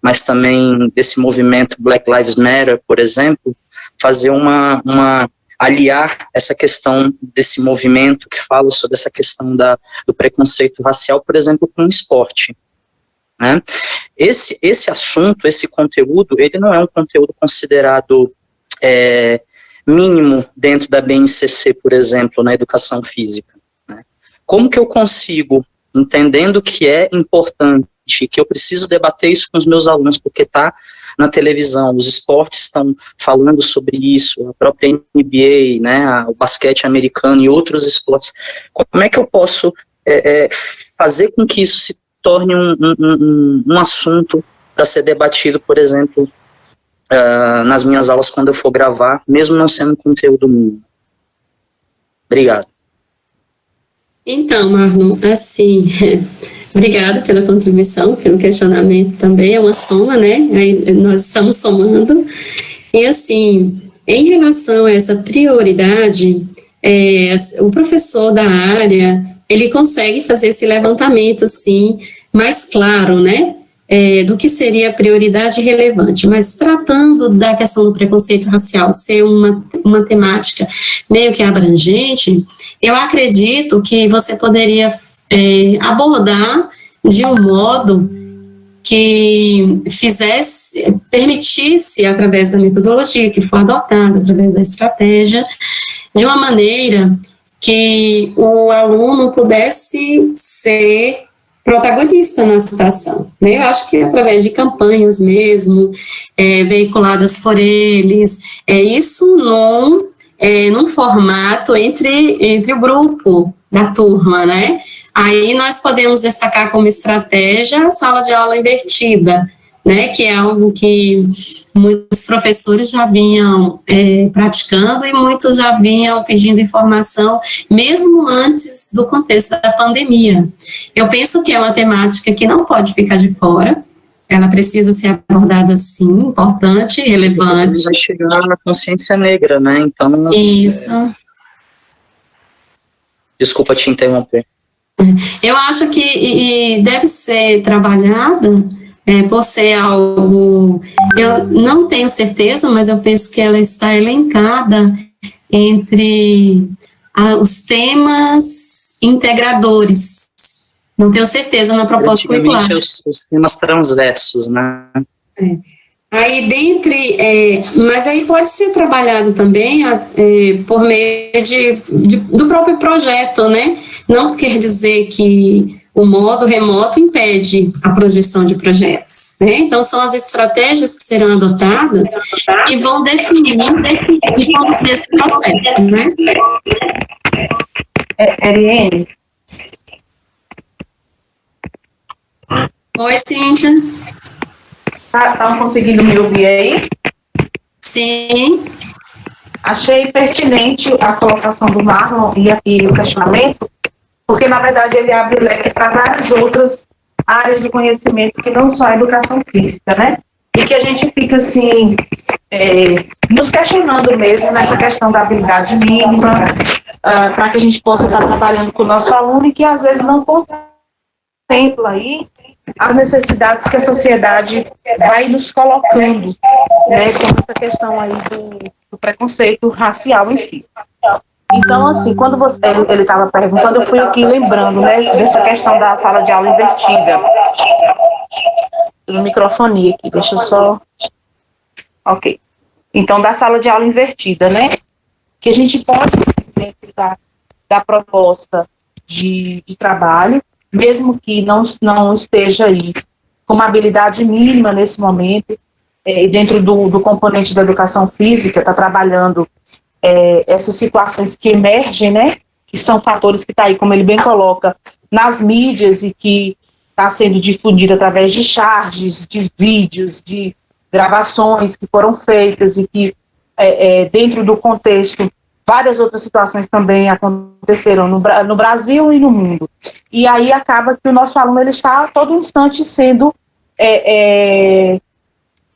mas também desse movimento Black Lives Matter, por exemplo, fazer aliar essa questão desse movimento que fala sobre essa questão do preconceito racial, por exemplo, com o esporte, né? Esse assunto, esse conteúdo, ele não é um conteúdo considerado mínimo dentro da BNCC, por exemplo, na educação física, né? Como que eu consigo, entendendo que é importante, que eu preciso debater isso com os meus alunos, porque está na televisão, os esportes estão falando sobre isso, a própria NBA, né, o basquete americano e outros esportes, como é que eu posso fazer com que isso se torne um assunto para ser debatido, por exemplo, nas minhas aulas quando eu for gravar, mesmo não sendo um conteúdo mínimo? Obrigado. Então, Marlon, assim, obrigada pela contribuição, pelo questionamento também, é uma soma, né, aí nós estamos somando, e assim, em relação a essa prioridade, o professor da área, ele consegue fazer esse levantamento, assim, mais claro, né, do que seria prioridade relevante, mas tratando da questão do preconceito racial ser uma temática meio que abrangente, eu acredito que você poderia abordar de um modo que permitisse, através da metodologia que for adotada, através da estratégia, de uma maneira que o aluno pudesse ser protagonista na situação, né? Eu acho que através de campanhas mesmo, veiculadas por eles, isso num formato entre o grupo da turma, né? Aí nós podemos destacar como estratégia a sala de aula invertida, né? Que é algo que muitos professores já vinham praticando e muitos já vinham pedindo informação, mesmo antes do contexto da pandemia. Eu penso que é uma temática que não pode ficar de fora, ela precisa ser abordada, sim, importante, relevante. Vai chegar na consciência negra, né? Então. Isso. Desculpa te interromper. Eu acho que deve ser trabalhada por ser algo, eu não tenho certeza, mas eu penso que ela está elencada entre os temas integradores. Não tenho certeza na proposta curricular. Os temas transversos, né? Aí, mas aí pode ser trabalhado também por meio do próprio projeto, né? Não quer dizer que o modo remoto impede a projeção de projetos, né? Então, são as estratégias que serão adotadas e vão definir e conduzir esse processo, né? Eriene? Oi, Cíntia. Estão conseguindo me ouvir aí? Sim. Achei pertinente a colocação do Marlon e o questionamento, porque, na verdade, ele abre leque para várias outras áreas de conhecimento que não só a educação física, né? E que a gente fica, assim, nos questionando mesmo nessa questão da habilidade mínima, para que a gente possa estar trabalhando com o nosso aluno e que, às vezes, não contempla aí as necessidades que a sociedade vai nos colocando, né, com essa questão aí do preconceito racial em si. Então, assim, quando ele estava perguntando, eu fui aqui lembrando, né, dessa questão da sala de aula invertida. Tem um microfone aqui, deixa eu só Ok. Então, da sala de aula invertida, né? Que a gente pode, dentro da proposta de trabalho, mesmo que não esteja aí com uma habilidade mínima nesse momento, dentro do componente da educação física, está trabalhando essas situações que emergem, né? Que são fatores que está aí, como ele bem coloca, nas mídias e que está sendo difundido através de charges, de vídeos, de gravações que foram feitas e que, dentro do contexto, várias outras situações também aconteceram no Brasil e no mundo. E aí acaba que o nosso aluno ele está a todo instante sendo,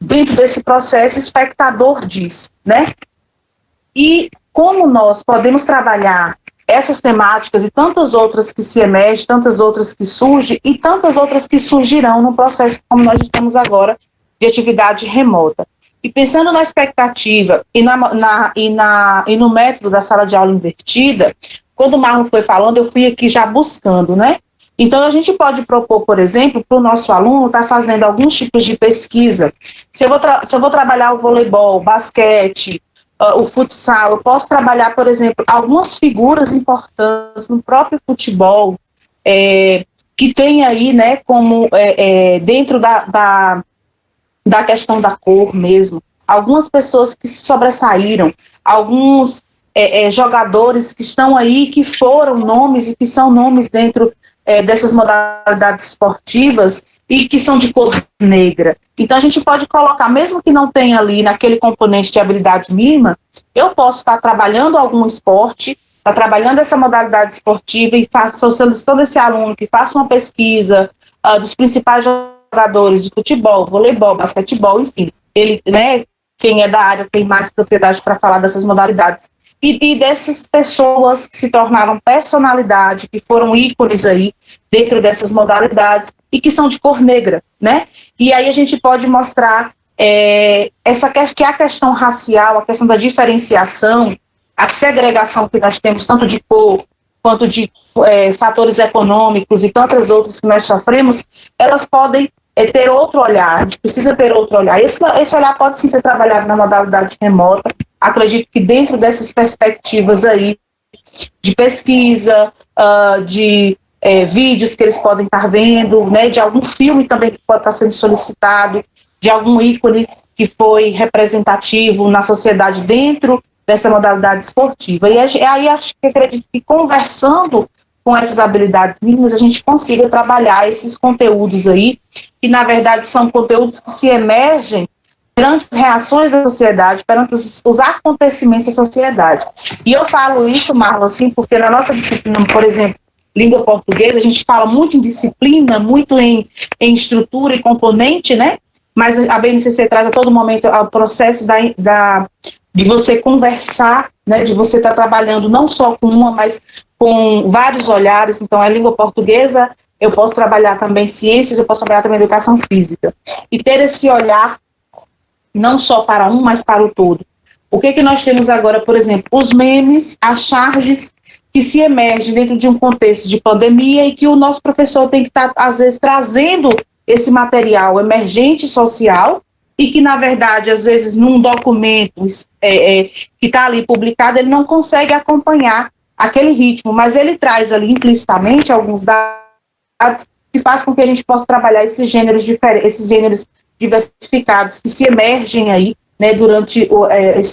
dentro desse processo, espectador disso, né? E como nós podemos trabalhar essas temáticas e tantas outras que se emergem, tantas outras que surgem e tantas outras que surgirão no processo como nós estamos agora de atividade remota. E pensando na expectativa e no método da sala de aula invertida, quando o Marlon foi falando, eu fui aqui já buscando, né? Então, a gente pode propor, por exemplo, para o nosso aluno estar fazendo alguns tipos de pesquisa. Se eu vou trabalhar o voleibol, o basquete, o futsal, eu posso trabalhar, por exemplo, algumas figuras importantes no próprio futebol, que tem aí, né, como dentro da questão da cor mesmo, algumas pessoas que se sobressaíram, alguns jogadores que estão aí, que foram nomes e que são nomes dentro dessas modalidades esportivas e que são de cor negra. Então, a gente pode colocar, mesmo que não tenha ali naquele componente de habilidade mínima, eu posso estar trabalhando algum esporte, trabalhando essa modalidade esportiva e solicitando esse aluno que faça uma pesquisa dos principais jogadores de futebol, voleibol, basquetebol, enfim. Ele, né, quem é da área tem mais propriedade para falar dessas modalidades. E dessas pessoas que se tornaram personalidade, que foram ícones aí dentro dessas modalidades e que são de cor negra, né? E aí a gente pode mostrar que a questão racial, a questão da diferenciação, a segregação que nós temos, tanto de cor quanto de fatores econômicos e tantas outras que nós sofremos, elas podem ter outro olhar, a gente precisa ter outro olhar. Esse olhar pode sim ser trabalhado na modalidade remota. Acredito que dentro dessas perspectivas aí de pesquisa, de vídeos que eles podem estar vendo, né, de algum filme também que pode estar sendo solicitado, de algum ícone que foi representativo na sociedade dentro dessa modalidade esportiva. E aí acredito que conversando com essas habilidades mínimas, a gente consiga trabalhar esses conteúdos aí, que na verdade são conteúdos que se emergem perante as reações da sociedade, perante os acontecimentos da sociedade. E eu falo isso, Marlon, assim, porque na nossa disciplina, por exemplo, língua portuguesa, a gente fala muito em disciplina, muito em estrutura e componente, né? Mas a BNCC traz a todo momento o processo de você conversar, né? De você estar trabalhando não só com uma, mas com vários olhares. Então, a língua portuguesa, eu posso trabalhar também ciências, eu posso trabalhar também educação física. E ter esse olhar não só para um, mas para o todo. O que nós temos agora, por exemplo, os memes, as charges que se emergem dentro de um contexto de pandemia e que o nosso professor tem que estar, às vezes, trazendo esse material emergente social e que, na verdade, às vezes, num documento que está ali publicado, ele não consegue acompanhar aquele ritmo, mas ele traz ali implicitamente alguns dados que faz com que a gente possa trabalhar esses gêneros diversificados que se emergem aí, né, durante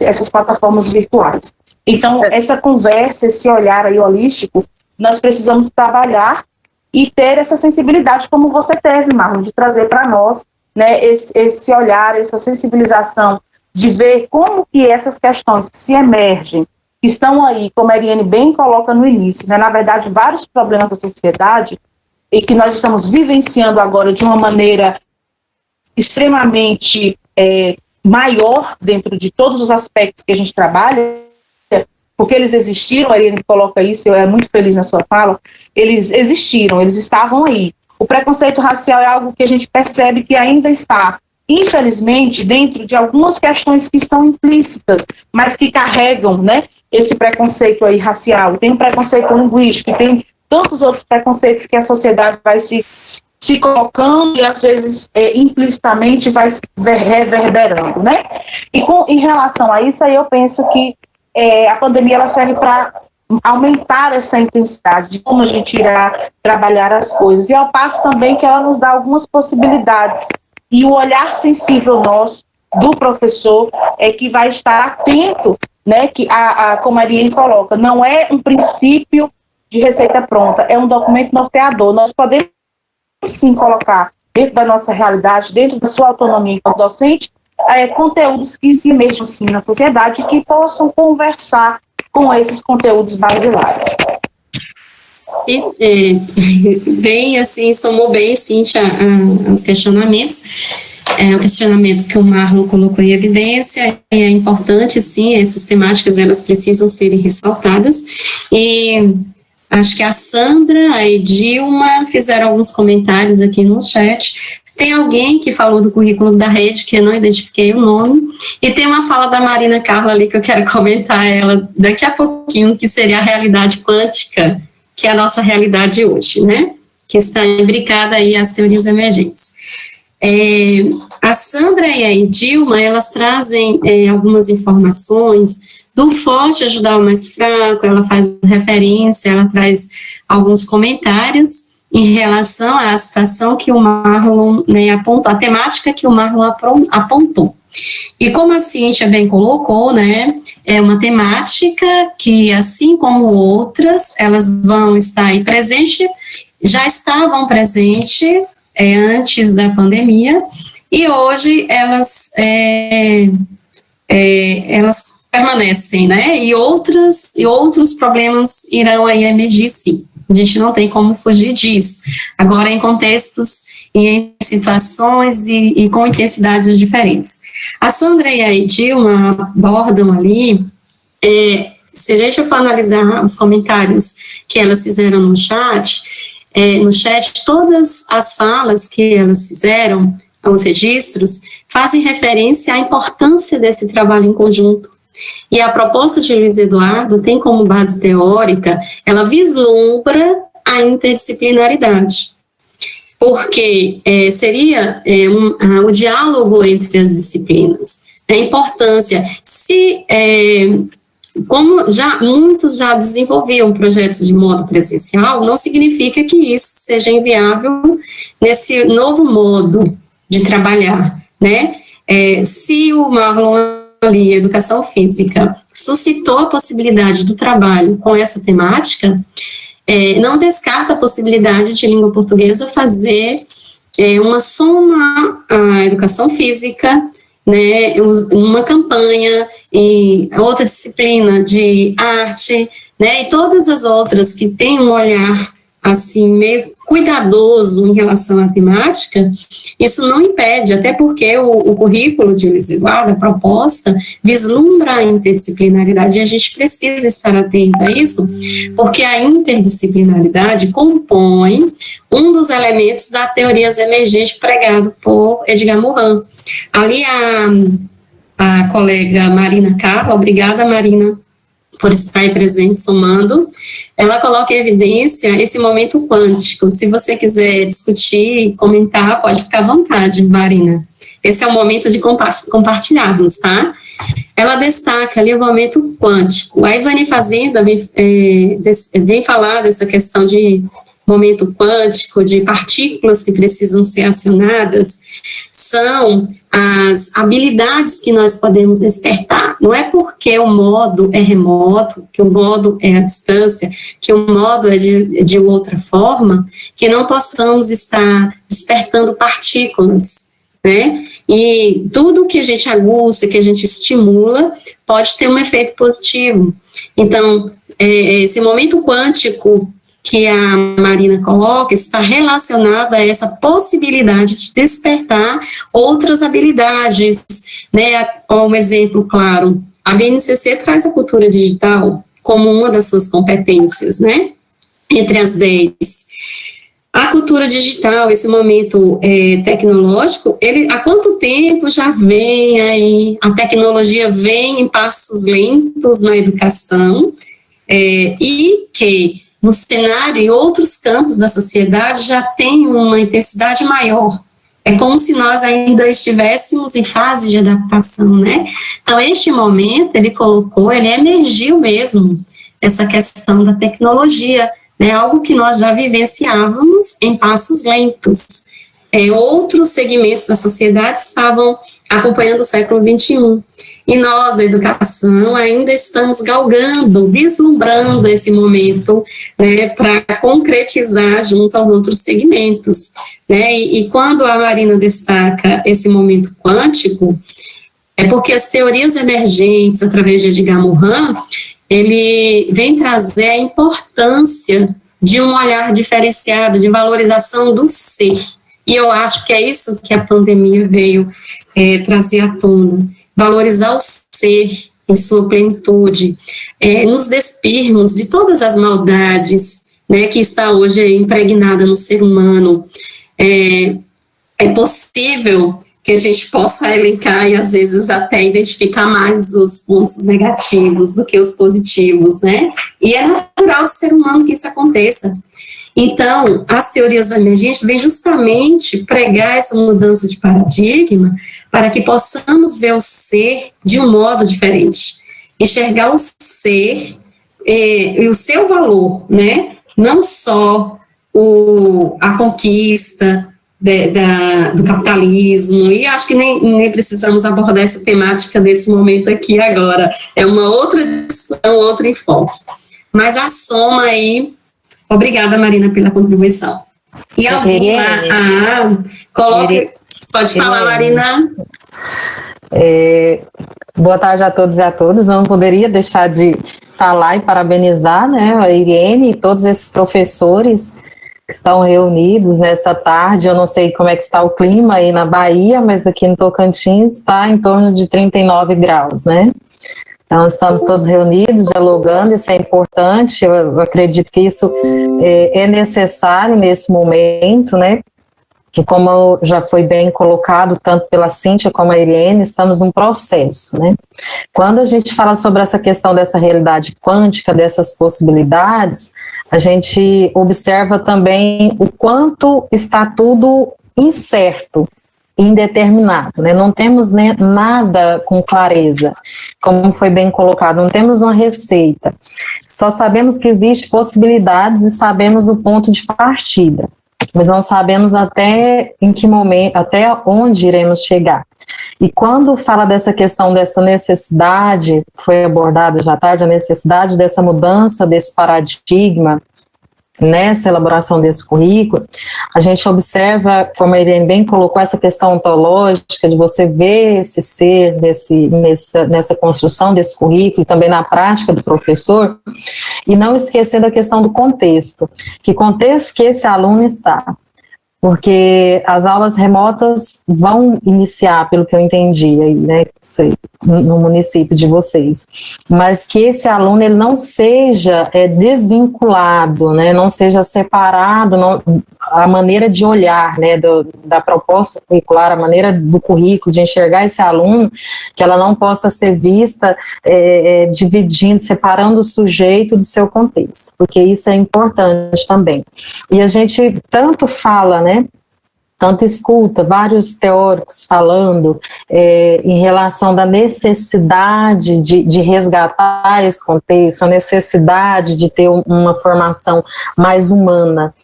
essas plataformas virtuais. Então, essa conversa, esse olhar aí holístico, nós precisamos trabalhar e ter essa sensibilidade, como você teve, Marlon, de trazer para nós, né, esse olhar, essa sensibilização, de ver como que essas questões que se emergem, que estão aí, como a Ariane bem coloca no início, né, na verdade, vários problemas da sociedade, e que nós estamos vivenciando agora de uma maneira extremamente maior dentro de todos os aspectos que a gente trabalha, porque eles existiram, a Ariane coloca isso, eu muito feliz na sua fala, eles existiram, eles estavam aí. O preconceito racial é algo que a gente percebe que ainda está, infelizmente, dentro de algumas questões que estão implícitas, mas que carregam, né, esse preconceito aí racial. Tem um preconceito linguístico, tem tantos outros preconceitos que a sociedade vai se se colocando e, às vezes, implicitamente vai reverberando, né? E em relação a isso, aí eu penso que a pandemia ela serve para aumentar essa intensidade de como a gente irá trabalhar as coisas. E ao passo também que ela nos dá algumas possibilidades. E o olhar sensível nosso, do professor, é que vai estar atento, né? Que como a Ariane coloca, não é um princípio de receita pronta, é um documento norteador. Nós podemos sim colocar dentro da nossa realidade, dentro da sua autonomia enquanto docente, conteúdos que se mexam sim na sociedade e que possam conversar com esses conteúdos basilares. E, bem, assim, somou bem, Cíntia, os questionamentos. O questionamento que o Marlon colocou em evidência, é importante, sim, essas temáticas, elas precisam serem ressaltadas, e acho que a Sandra, a Edilma fizeram alguns comentários aqui no chat. Tem alguém que falou do currículo da rede, que eu não identifiquei o nome, e tem uma fala da Marina Carla ali, que eu quero comentar ela daqui a pouquinho, que seria a realidade quântica, que é a nossa realidade hoje, né? Que está imbricada aí às teorias emergentes. A Sandra e a Edilma, elas trazem algumas informações do forte ajudar o mais fraco, ela faz referência, ela traz alguns comentários em relação à citação que o Marlon, né, apontou, a temática que o Marlon apontou. E como a Cíntia bem colocou, né, é uma temática que, assim como outras, elas vão estar aí presentes, já estavam presentes antes da pandemia, e hoje elas permanecem, né, e outros problemas irão aí emergir, sim. A gente não tem como fugir disso. Agora, em contextos e em situações e com intensidades diferentes. A Sandra e a Edilma abordam ali, se a gente for analisar os comentários que elas fizeram no chat, todas as falas que elas fizeram, os registros, fazem referência à importância desse trabalho em conjunto. E a proposta de Luiz Eduardo tem como base teórica, ela vislumbra a interdisciplinaridade, porque seria o diálogo entre as disciplinas, a importância, como muitos já desenvolviam projetos de modo presencial, não significa que isso seja inviável nesse novo modo de trabalhar, né? Se o Marlon ali, educação física, suscitou a possibilidade do trabalho com essa temática, não descarta a possibilidade de língua portuguesa fazer uma soma à educação física, né, uma campanha e outra disciplina de arte, né, e todas as outras que têm um olhar assim meio cuidadoso em relação à temática. Isso não impede, até porque o currículo de Luiz Eduardo, a proposta, vislumbra a interdisciplinaridade, e a gente precisa estar atento a isso, porque a interdisciplinaridade compõe um dos elementos da teorias emergentes pregado por Edgar Morin. Ali a colega Marina Carla, obrigada Marina, por estar aí presente, somando, ela coloca em evidência esse momento quântico. Se você quiser discutir, comentar, pode ficar à vontade, Marina. Esse é o momento de compartilharmos, tá? Ela destaca ali o momento quântico. A Ivani Fazenda vem falar dessa questão de momento quântico, de partículas que precisam ser acionadas, são as habilidades que nós podemos despertar. Não é porque o modo é remoto, que o modo é à distância, que o modo é de outra forma, que não possamos estar despertando partículas, né? E tudo que a gente aguça, que a gente estimula, pode ter um efeito positivo. Então, esse momento quântico que a Marina coloca está relacionado a essa possibilidade de despertar outras habilidades, né? Um exemplo claro, a BNCC traz a cultura digital como uma das suas competências, né? Entre as 10. A cultura digital, esse momento tecnológico, há quanto tempo já vem aí, a tecnologia vem em passos lentos na educação, e que no cenário e outros campos da sociedade já tem uma intensidade maior. É como se nós ainda estivéssemos em fase de adaptação, né? Então, este momento, ele emergiu mesmo essa questão da tecnologia, né? Algo que nós já vivenciávamos em passos lentos. Outros segmentos da sociedade estavam acompanhando o século XXI. E nós, da educação, ainda estamos galgando, vislumbrando esse momento, né, para concretizar junto aos outros segmentos. Né? E quando a Marina destaca esse momento quântico, é porque as teorias emergentes, através de Edgar Morin, ele vem trazer a importância de um olhar diferenciado, de valorização do ser. E eu acho que é isso que a pandemia veio trazer à tona. Valorizar o ser em sua plenitude, nos despirmos de todas as maldades, né, que está hoje impregnada no ser humano. É possível que a gente possa elencar e às vezes até identificar mais os pontos negativos do que os positivos, né? E é natural do ser humano que isso aconteça. Então, as teorias emergentes vêm justamente pregar essa mudança de paradigma para que possamos ver o ser de um modo diferente, enxergar o ser e o seu valor, né? Não só a conquista do capitalismo, e acho que nem precisamos abordar essa temática nesse momento aqui agora, é uma outra discussão, outro enfoque. Mas a soma aí. Obrigada, Marina, pela contribuição. E alguém lá, pode falar, Marina. Boa tarde a todos e a todas. Eu não poderia deixar de falar e parabenizar, né, a Irene e todos esses professores que estão reunidos nessa tarde. Eu não sei como é que está o clima aí na Bahia, mas aqui no Tocantins está em torno de 39 graus, né? Então, estamos todos reunidos, dialogando, isso é importante, eu acredito que isso é necessário nesse momento, né, que como já foi bem colocado, tanto pela Cíntia como a Irene, estamos num processo, né. Quando a gente fala sobre essa questão dessa realidade quântica, dessas possibilidades, a gente observa também o quanto está tudo incerto, indeterminado, né? Não temos nada com clareza, como foi bem colocado, não temos uma receita, só sabemos que existem possibilidades e sabemos o ponto de partida, mas não sabemos até em que momento, até onde iremos chegar. E quando fala dessa questão dessa necessidade, que foi abordada já tarde, a necessidade dessa mudança desse paradigma, nessa elaboração desse currículo, a gente observa, como a Irene bem colocou, essa questão ontológica de você ver esse ser nessa construção desse currículo, também na prática do professor, e não esquecer da questão do contexto, que contexto que esse aluno está, porque as aulas remotas vão iniciar, pelo que eu entendi, aí, né, no município de vocês, mas que esse aluno ele não seja desvinculado, né, não seja separado, a maneira de olhar, né, da proposta curricular, a maneira do currículo, de enxergar esse aluno, que ela não possa ser vista dividindo, separando o sujeito do seu contexto, porque isso é importante também. E a gente tanto fala, né, tanto escuta vários teóricos falando em relação da necessidade de resgatar esse contexto, a necessidade de ter uma formação mais humana.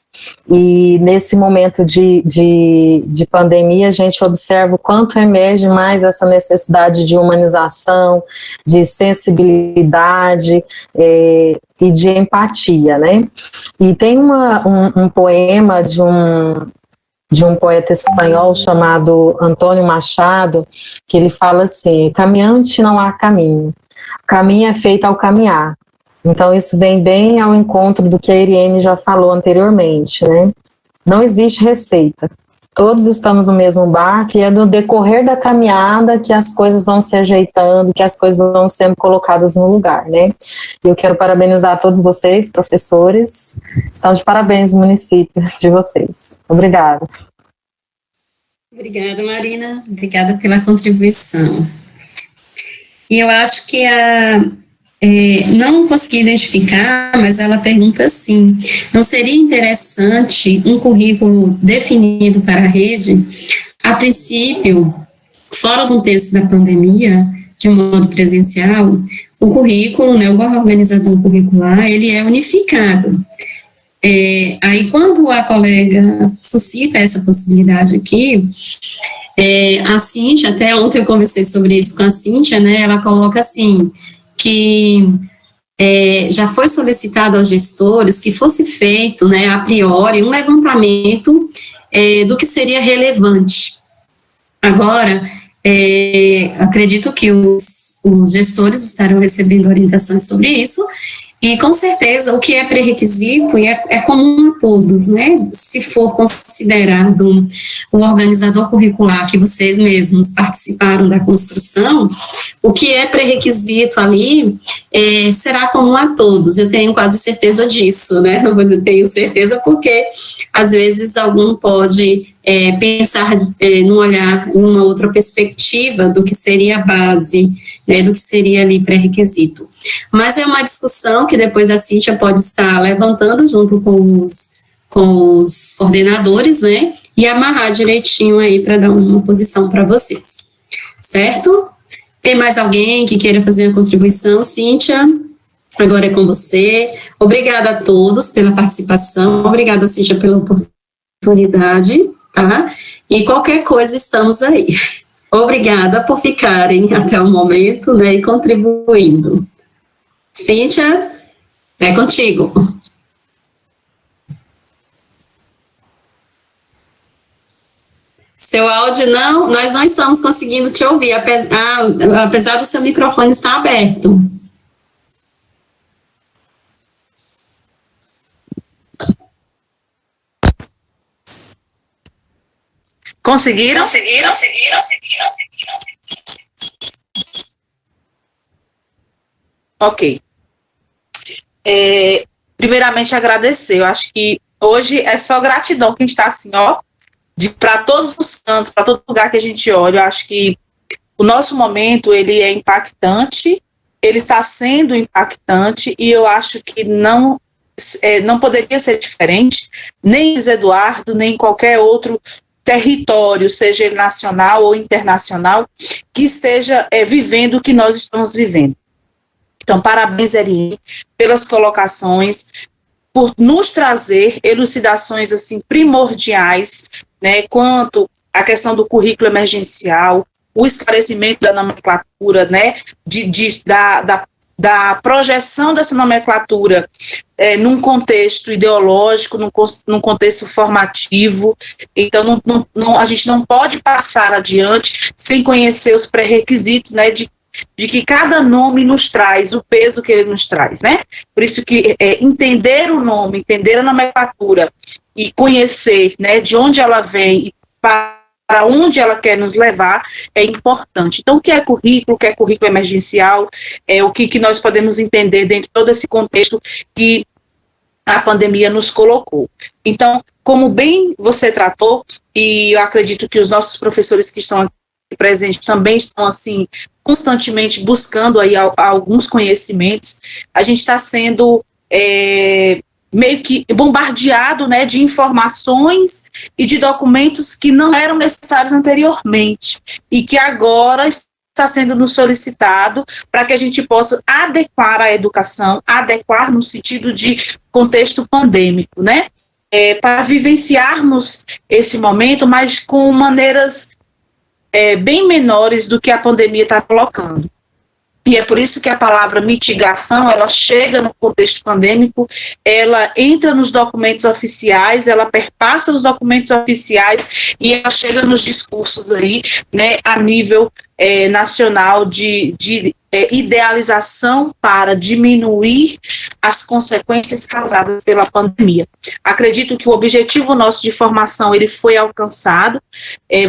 E nesse momento de pandemia, a gente observa o quanto emerge mais essa necessidade de humanização, de sensibilidade e de empatia, né? E tem um poema de um poeta espanhol chamado Antônio Machado, que ele fala assim: caminhante não há caminho, o caminho é feito ao caminhar. Então isso vem bem ao encontro do que a Irene já falou anteriormente, né? Não existe receita, todos estamos no mesmo barco e é no decorrer da caminhada que as coisas vão se ajeitando, que as coisas vão sendo colocadas no lugar, né? Eu quero parabenizar todos vocês, professores, estão de parabéns no município de vocês. Obrigada. Obrigada, Marina, obrigada pela contribuição. E eu acho que Não consegui identificar, mas ela pergunta assim: não seria interessante um currículo definido para a rede, a princípio, fora do contexto da pandemia, de modo presencial, o currículo, né, o organizador curricular, ele é unificado. Aí, quando a colega suscita essa possibilidade aqui, a Cíntia, até ontem eu conversei sobre isso com a Cíntia, né, ela coloca assim, que já foi solicitado aos gestores que fosse feito, né, a priori, um levantamento do que seria relevante. Agora, acredito que os gestores estarão recebendo orientações sobre isso, e com certeza o que é pré-requisito é comum a todos, né? Se for considerado o organizador curricular que vocês mesmos participaram da construção, o que é pré-requisito ali será comum a todos. Eu tenho quase certeza disso, né? Eu tenho certeza porque às vezes algum pode pensar num olhar, numa outra perspectiva do que seria a base, né, do que seria ali pré-requisito. Mas é uma discussão que depois a Cíntia pode estar levantando junto com os coordenadores, né, e amarrar direitinho aí para dar uma posição para vocês, certo? Tem mais alguém que queira fazer uma contribuição? Cíntia, agora é com você. Obrigada a todos pela participação, obrigada, Cíntia, pela oportunidade, tá? E qualquer coisa, estamos aí. Obrigada por ficarem até o momento, né, e contribuindo. Cíntia, é contigo. Seu áudio nós não estamos conseguindo te ouvir, apesar do seu microfone estar aberto. Conseguiram? Ok. Primeiramente, agradecer. Eu acho que hoje é só gratidão que a gente está assim, ó, para todos os cantos, para todo lugar que a gente olha. Eu acho que o nosso momento, ele é impactante, ele está sendo impactante, e eu acho que não poderia ser diferente, nem em Eduardo, nem em qualquer outro território, seja ele nacional ou internacional, que esteja vivendo o que nós estamos vivendo. Então, parabéns, Eriene, pelas colocações, por nos trazer elucidações assim primordiais, né, quanto à questão do currículo emergencial, o esclarecimento da nomenclatura, né, da projeção dessa nomenclatura num contexto ideológico, num contexto formativo. Então, a gente não pode passar adiante sem conhecer os pré-requisitos, né, de que cada nome nos traz o peso que ele nos traz, né? Por isso que entender o nome, entender a nomenclatura e conhecer, né, de onde ela vem e para onde ela quer nos levar é importante. Então, o que é currículo emergencial, o que nós podemos entender dentro de todo esse contexto que a pandemia nos colocou. Então, como bem você tratou, e eu acredito que os nossos professores que estão aqui presentes também estão, assim, constantemente buscando aí alguns conhecimentos, a gente está sendo meio que bombardeado, né, de informações e de documentos que não eram necessários anteriormente e que agora está sendo nos solicitado para que a gente possa adequar a educação, adequar no sentido de contexto pandêmico, né, para vivenciarmos esse momento, mas com maneiras bem menores do que a pandemia está colocando. E é por isso que a palavra mitigação, ela chega no contexto pandêmico, ela entra nos documentos oficiais, ela perpassa os documentos oficiais e ela chega nos discursos aí, né, a nível nacional de idealização para diminuir as consequências causadas pela pandemia. Acredito que o objetivo nosso de formação, ele foi alcançado.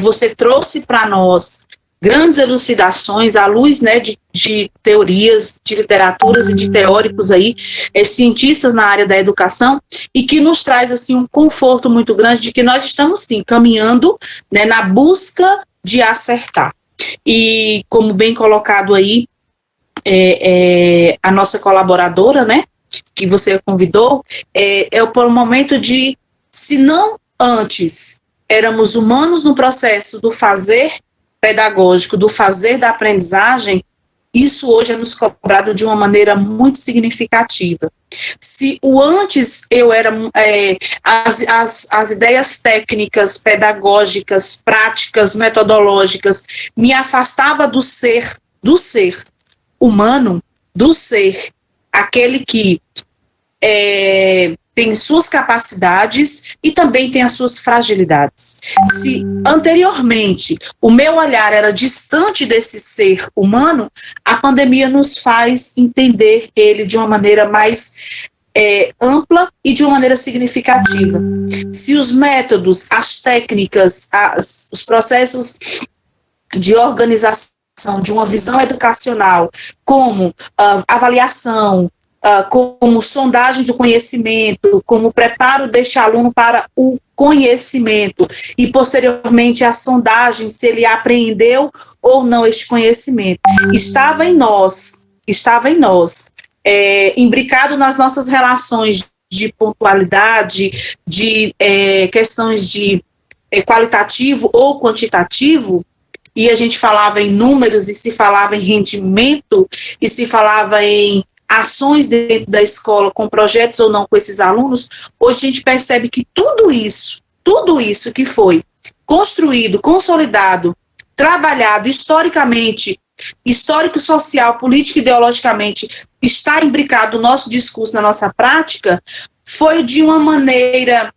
Você trouxe para nós grandes elucidações à luz, né, de teorias, de literaturas e de teóricos aí, cientistas na área da educação, e que nos traz assim um conforto muito grande de que nós estamos sim caminhando, né, na busca de acertar. E como bem colocado aí, a nossa colaboradora, né, que você convidou, é o momento de, se não antes éramos humanos no processo do fazer pedagógico, do fazer da aprendizagem, isso hoje é nos cobrado de uma maneira muito significativa. Se o antes eu era, as ideias técnicas, pedagógicas, práticas, metodológicas, me afastava do ser humano, do ser, aquele que tem suas capacidades e também tem as suas fragilidades. Se anteriormente o meu olhar era distante desse ser humano, a pandemia nos faz entender ele de uma maneira mais ampla e de uma maneira significativa. Se os métodos, as técnicas, os processos de organização de uma visão educacional, como avaliação, como sondagem do conhecimento, como preparo deste aluno para o conhecimento e, posteriormente, a sondagem, se ele apreendeu ou não este conhecimento. Estava em nós, imbricado nas nossas relações de pontualidade, de questões de qualitativo ou quantitativo, e a gente falava em números, e se falava em rendimento, e se falava em ações dentro da escola, com projetos ou não com esses alunos. Hoje a gente percebe que tudo isso que foi construído, consolidado, trabalhado historicamente, histórico, social, político e ideologicamente, está imbricado no nosso discurso, na nossa prática, foi de uma maneira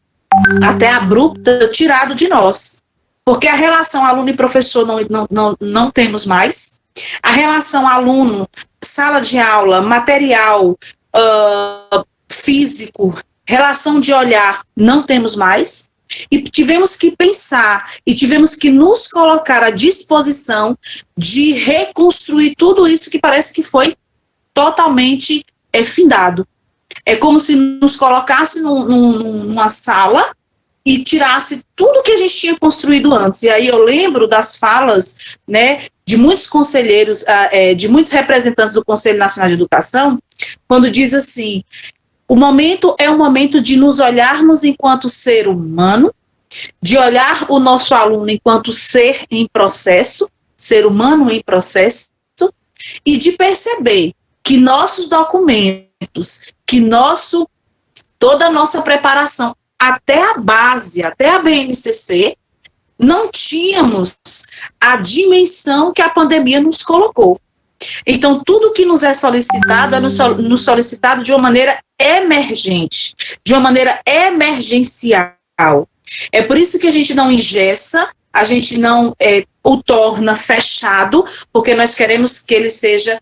até abrupta tirado de nós. Porque a relação aluno e professor não temos mais. A relação aluno, sala de aula, material, físico, relação de olhar, não temos mais. E tivemos que pensar e tivemos que nos colocar à disposição de reconstruir tudo isso que parece que foi totalmente findado. É como se nos colocasse numa sala e tirasse tudo que a gente tinha construído antes. E aí eu lembro das falas, né, de muitos conselheiros, de muitos representantes do Conselho Nacional de Educação, quando diz assim: o momento é um momento de nos olharmos enquanto ser humano, de olhar o nosso aluno enquanto ser em processo, ser humano em processo, e de perceber que nossos documentos, que toda a nossa preparação, até a base, até a BNCC, não tínhamos a dimensão que a pandemia nos colocou. Então, tudo que nos é solicitado, é nos solicitado de uma maneira emergente, de uma maneira emergencial. É por isso que a gente não engessa, a gente não o torna fechado, porque nós queremos que ele seja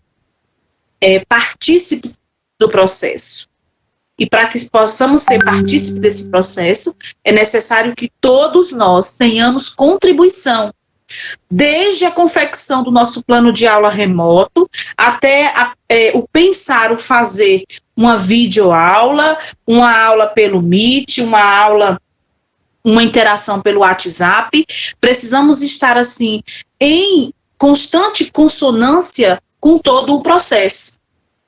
partícipe do processo. E para que possamos ser partícipes desse processo, é necessário que todos nós tenhamos contribuição, desde a confecção do nosso plano de aula remoto, até o pensar, o fazer uma videoaula, uma aula pelo Meet, uma interação pelo WhatsApp. Precisamos estar, assim, em constante consonância com todo o processo.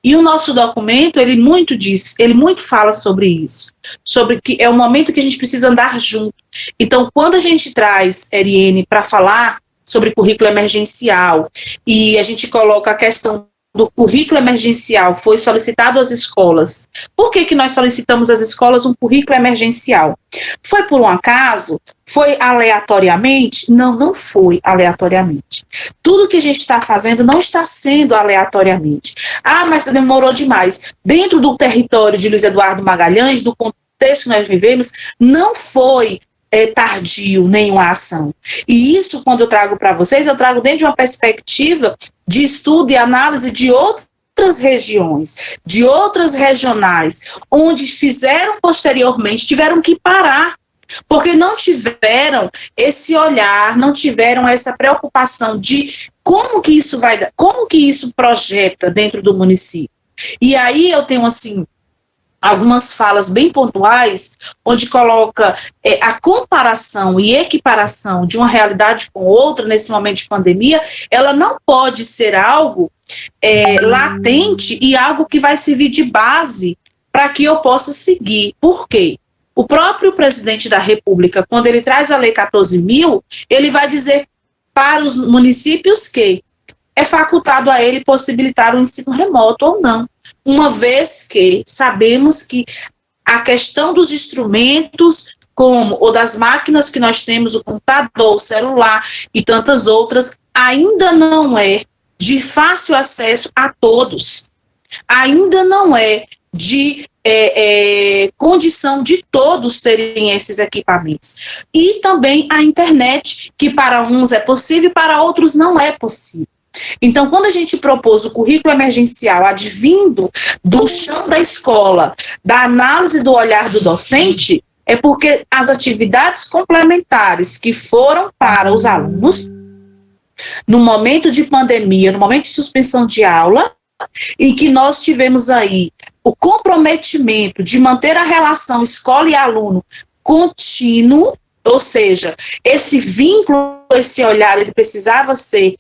E o nosso documento, ele muito fala sobre isso, sobre que é o momento que a gente precisa andar junto. Então, quando a gente traz, Eriene, para falar sobre currículo emergencial, e a gente coloca a questão do currículo emergencial, foi solicitado às escolas. Por que nós solicitamos às escolas um currículo emergencial? Foi por um acaso? Foi aleatoriamente? Não foi aleatoriamente. Tudo que a gente está fazendo não está sendo aleatoriamente. Ah, mas demorou demais. Dentro do território de Luiz Eduardo Magalhães, do contexto que nós vivemos, não foi tardio nenhuma ação. E isso, quando eu trago para vocês, eu trago dentro de uma perspectiva de estudo e análise de outras regiões, de outras regionais, onde fizeram posteriormente, tiveram que parar, porque não tiveram esse olhar, não tiveram essa preocupação de como que isso projeta dentro do município. E aí eu tenho, assim, algumas falas bem pontuais, onde coloca a comparação e equiparação de uma realidade com outra nesse momento de pandemia, ela não pode ser algo latente e algo que vai servir de base para que eu possa seguir. Por quê? O próprio presidente da República, quando ele traz a Lei 14.000, ele vai dizer para os municípios que é facultado a ele possibilitar o ensino remoto ou não, uma vez que sabemos que a questão dos instrumentos, como ou das máquinas que nós temos, o computador, o celular e tantas outras, ainda não é de fácil acesso a todos. Ainda não é de condição de todos terem esses equipamentos. E também a internet, que para uns é possível e para outros não é possível. Então, quando a gente propôs o currículo emergencial advindo do chão da escola, da análise do olhar do docente, é porque as atividades complementares que foram para os alunos, no momento de pandemia, no momento de suspensão de aula, e que nós tivemos aí o comprometimento de manter a relação escola e aluno contínuo, ou seja, esse vínculo, esse olhar, ele precisava ser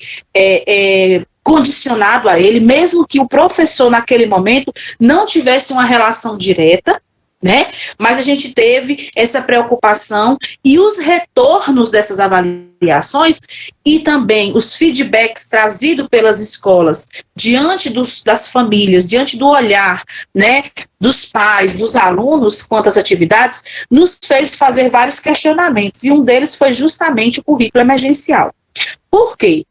condicionado a ele, mesmo que o professor naquele momento não tivesse uma relação direta, né? Mas a gente teve essa preocupação e os retornos dessas avaliações e também os feedbacks trazidos pelas escolas diante das famílias, diante do olhar, né, dos pais, dos alunos quanto às atividades, nos fez fazer vários questionamentos e um deles foi justamente o currículo emergencial. Por quê?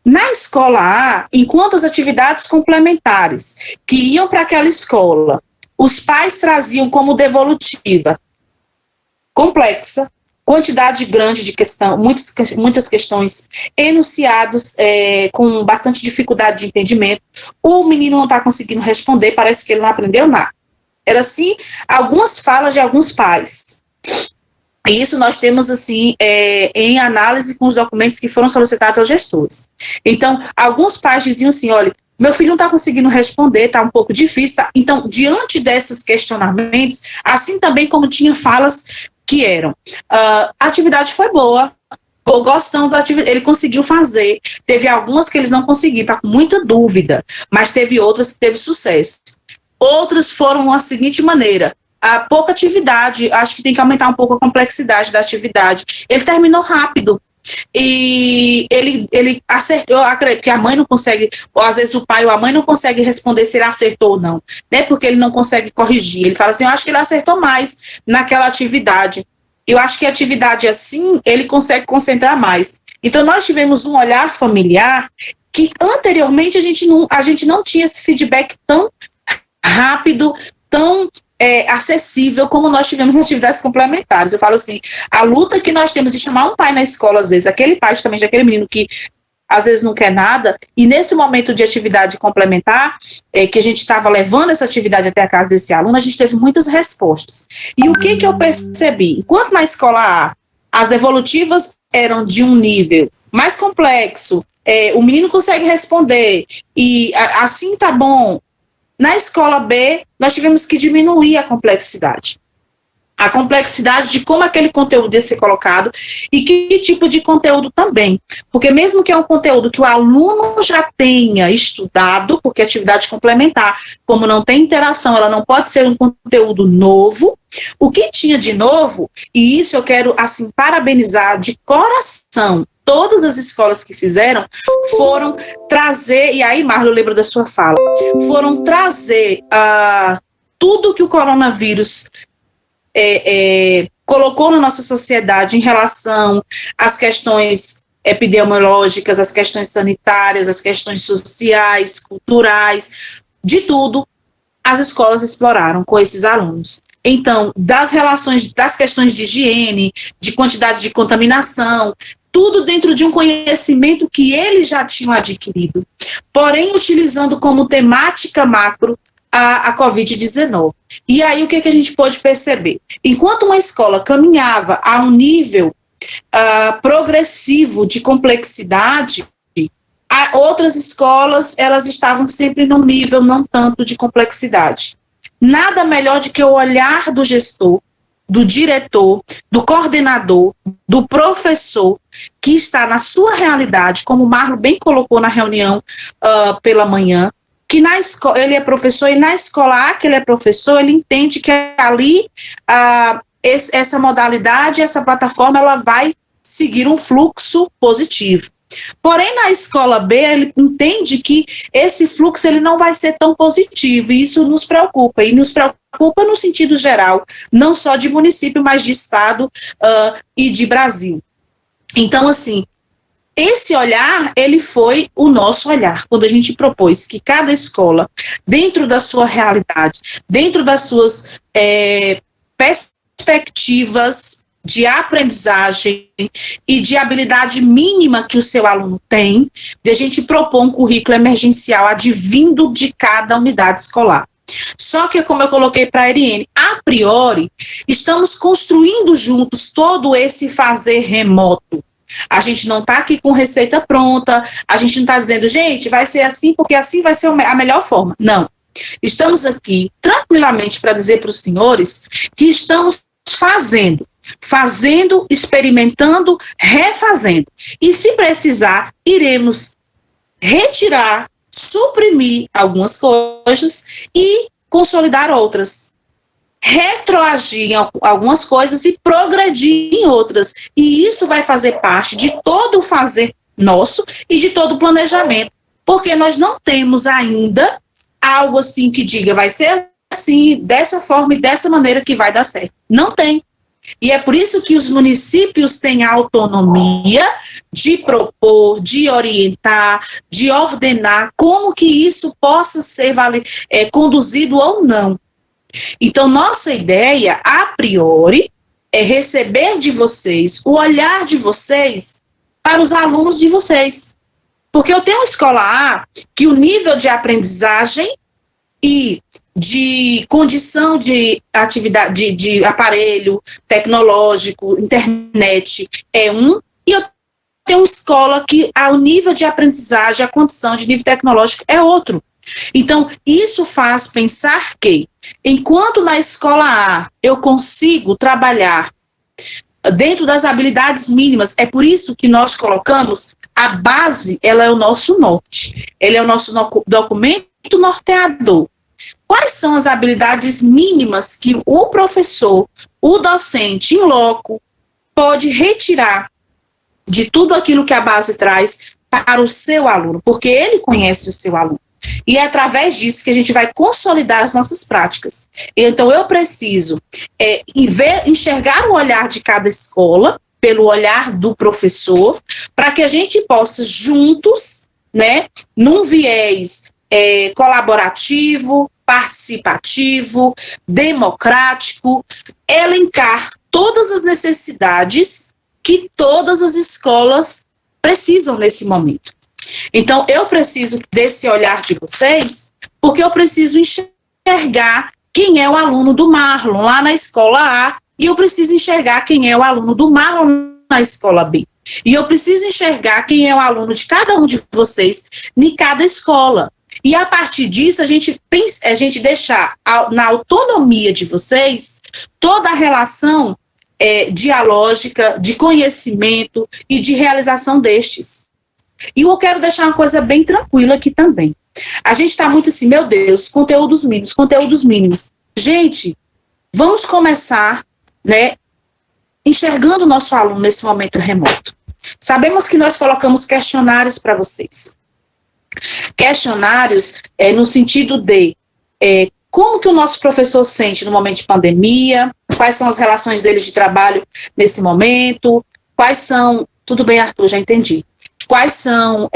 Na escola A, enquanto as atividades complementares que iam para aquela escola, os pais traziam como devolutiva complexa, quantidade grande de questão, muitas questões, enunciados com bastante dificuldade de entendimento, o menino não está conseguindo responder, parece que ele não aprendeu nada. Era assim, algumas falas de alguns pais. E isso nós temos, assim, em análise com os documentos que foram solicitados aos gestores. Então, alguns pais diziam assim, olha, meu filho não está conseguindo responder, está um pouco difícil. Tá? Então, diante desses questionamentos, assim também como tinha falas que eram, a atividade foi boa, gostando da atividade, ele conseguiu fazer. Teve algumas que eles não conseguiram, está com muita dúvida, mas teve outras que teve sucesso. Outras foram da seguinte maneira, a pouca atividade, acho que tem que aumentar um pouco a complexidade da atividade. Ele terminou rápido. E ele acertou, eu acredito que a mãe não consegue, ou às vezes o pai ou a mãe não consegue responder se ele acertou ou não, né? Porque ele não consegue corrigir. Ele fala assim, eu acho que ele acertou mais naquela atividade. Eu acho que a atividade assim, ele consegue concentrar mais. Então, nós tivemos um olhar familiar que anteriormente a gente não tinha esse feedback tão rápido, tão acessível como nós tivemos nas atividades complementares. Eu falo assim, a luta que nós temos de chamar um pai na escola, às vezes, aquele pai também, aquele menino que às vezes não quer nada, e nesse momento de atividade complementar, que a gente estava levando essa atividade até a casa desse aluno, a gente teve muitas respostas. E o que eu percebi? Enquanto na escola A, as devolutivas eram de um nível mais complexo, o menino consegue responder, e assim tá bom. Na escola B, nós tivemos que diminuir a complexidade. A complexidade de como aquele conteúdo ia ser colocado e que tipo de conteúdo também. Porque mesmo que é um conteúdo que o aluno já tenha estudado, porque atividade complementar, como não tem interação, ela não pode ser um conteúdo novo. O que tinha de novo, e isso eu quero, assim, parabenizar de coração, todas as escolas que fizeram, foram trazer, e aí, Marlon, lembra da sua fala, foram trazer tudo que o coronavírus colocou na nossa sociedade em relação às questões epidemiológicas, às questões sanitárias, às questões sociais, culturais, de tudo, as escolas exploraram com esses alunos. Então, das relações, das questões de higiene, de quantidade de contaminação, tudo dentro de um conhecimento que eles já tinham adquirido, porém utilizando como temática macro a Covid-19. E aí o que a gente pôde perceber? Enquanto uma escola caminhava a um nível progressivo de complexidade, outras escolas elas estavam sempre num nível não tanto de complexidade. nada melhor do que o olhar do gestor, do diretor, do coordenador, do professor, que está na sua realidade, como o Marlon bem colocou na reunião pela manhã, que na escola ele é professor, e na escola A que ele é professor, ele entende que ali essa modalidade, essa plataforma, ela vai seguir um fluxo positivo. Porém, na escola B, ele entende que esse fluxo ele não vai ser tão positivo, e isso nos preocupa, e nos preocupa no sentido geral, não só de município, mas de estado e de Brasil. Então, assim, esse olhar, ele foi o nosso olhar, quando a gente propôs que cada escola, dentro da sua realidade, dentro das suas perspectivas de aprendizagem e de habilidade mínima que o seu aluno tem, de a gente propor um currículo emergencial advindo de cada unidade escolar. Só que, como eu coloquei para a Eriene, a priori, estamos construindo juntos todo esse fazer remoto. A gente não está aqui com receita pronta, a gente não está dizendo, gente, vai ser assim porque assim vai ser a melhor forma. Não. Estamos aqui tranquilamente para dizer para os senhores que estamos fazendo, experimentando, refazendo. E se precisar, iremos retirar, suprimir algumas coisas e consolidar outras. Retroagir em algumas coisas e progredir em outras. E isso vai fazer parte de todo o fazer nosso e de todo o planejamento. Porque nós não temos ainda algo assim que diga, vai ser assim, dessa forma e dessa maneira que vai dar certo. Não tem. E é por isso que os municípios têm a autonomia de propor, de orientar, de ordenar como que isso possa ser conduzido ou não. Então, nossa ideia, a priori, é receber de vocês o olhar de vocês para os alunos de vocês. Porque eu tenho uma escola A que o nível de aprendizagem e de condição de atividade, de aparelho tecnológico, internet, é um, e eu tenho uma escola que o nível de aprendizagem, a condição de nível tecnológico é outro. Então, isso faz pensar que, enquanto na escola A eu consigo trabalhar dentro das habilidades mínimas, é por isso que nós colocamos a base, ela é o nosso norte, ele é o nosso documento norteador. Quais são as habilidades mínimas que o professor, o docente, em loco, pode retirar de tudo aquilo que a base traz para o seu aluno, porque ele conhece o seu aluno. E é através disso que a gente vai consolidar as nossas práticas. Então, eu preciso enxergar o olhar de cada escola, pelo olhar do professor, para que a gente possa juntos, né, num viés colaborativo, participativo, democrático, elencar todas as necessidades que todas as escolas precisam nesse momento. Então, eu preciso desse olhar de vocês, porque eu preciso enxergar quem é o aluno do Marlon lá na escola A, e eu preciso enxergar quem é o aluno do Marlon na escola B. E eu preciso enxergar quem é o aluno de cada um de vocês em cada escola. E a partir disso, a gente deixar na autonomia de vocês toda a relação dialógica, de conhecimento e de realização destes. E eu quero deixar uma coisa bem tranquila aqui também. A gente está muito assim, meu Deus, conteúdos mínimos. Gente, vamos começar, né, enxergando o nosso aluno nesse momento remoto. Sabemos que nós colocamos questionários para vocês. Questionários no sentido de como que o nosso professor sente no momento de pandemia, quais são as relações dele de trabalho nesse momento, quais são... Tudo bem, Arthur, já entendi. Quais são...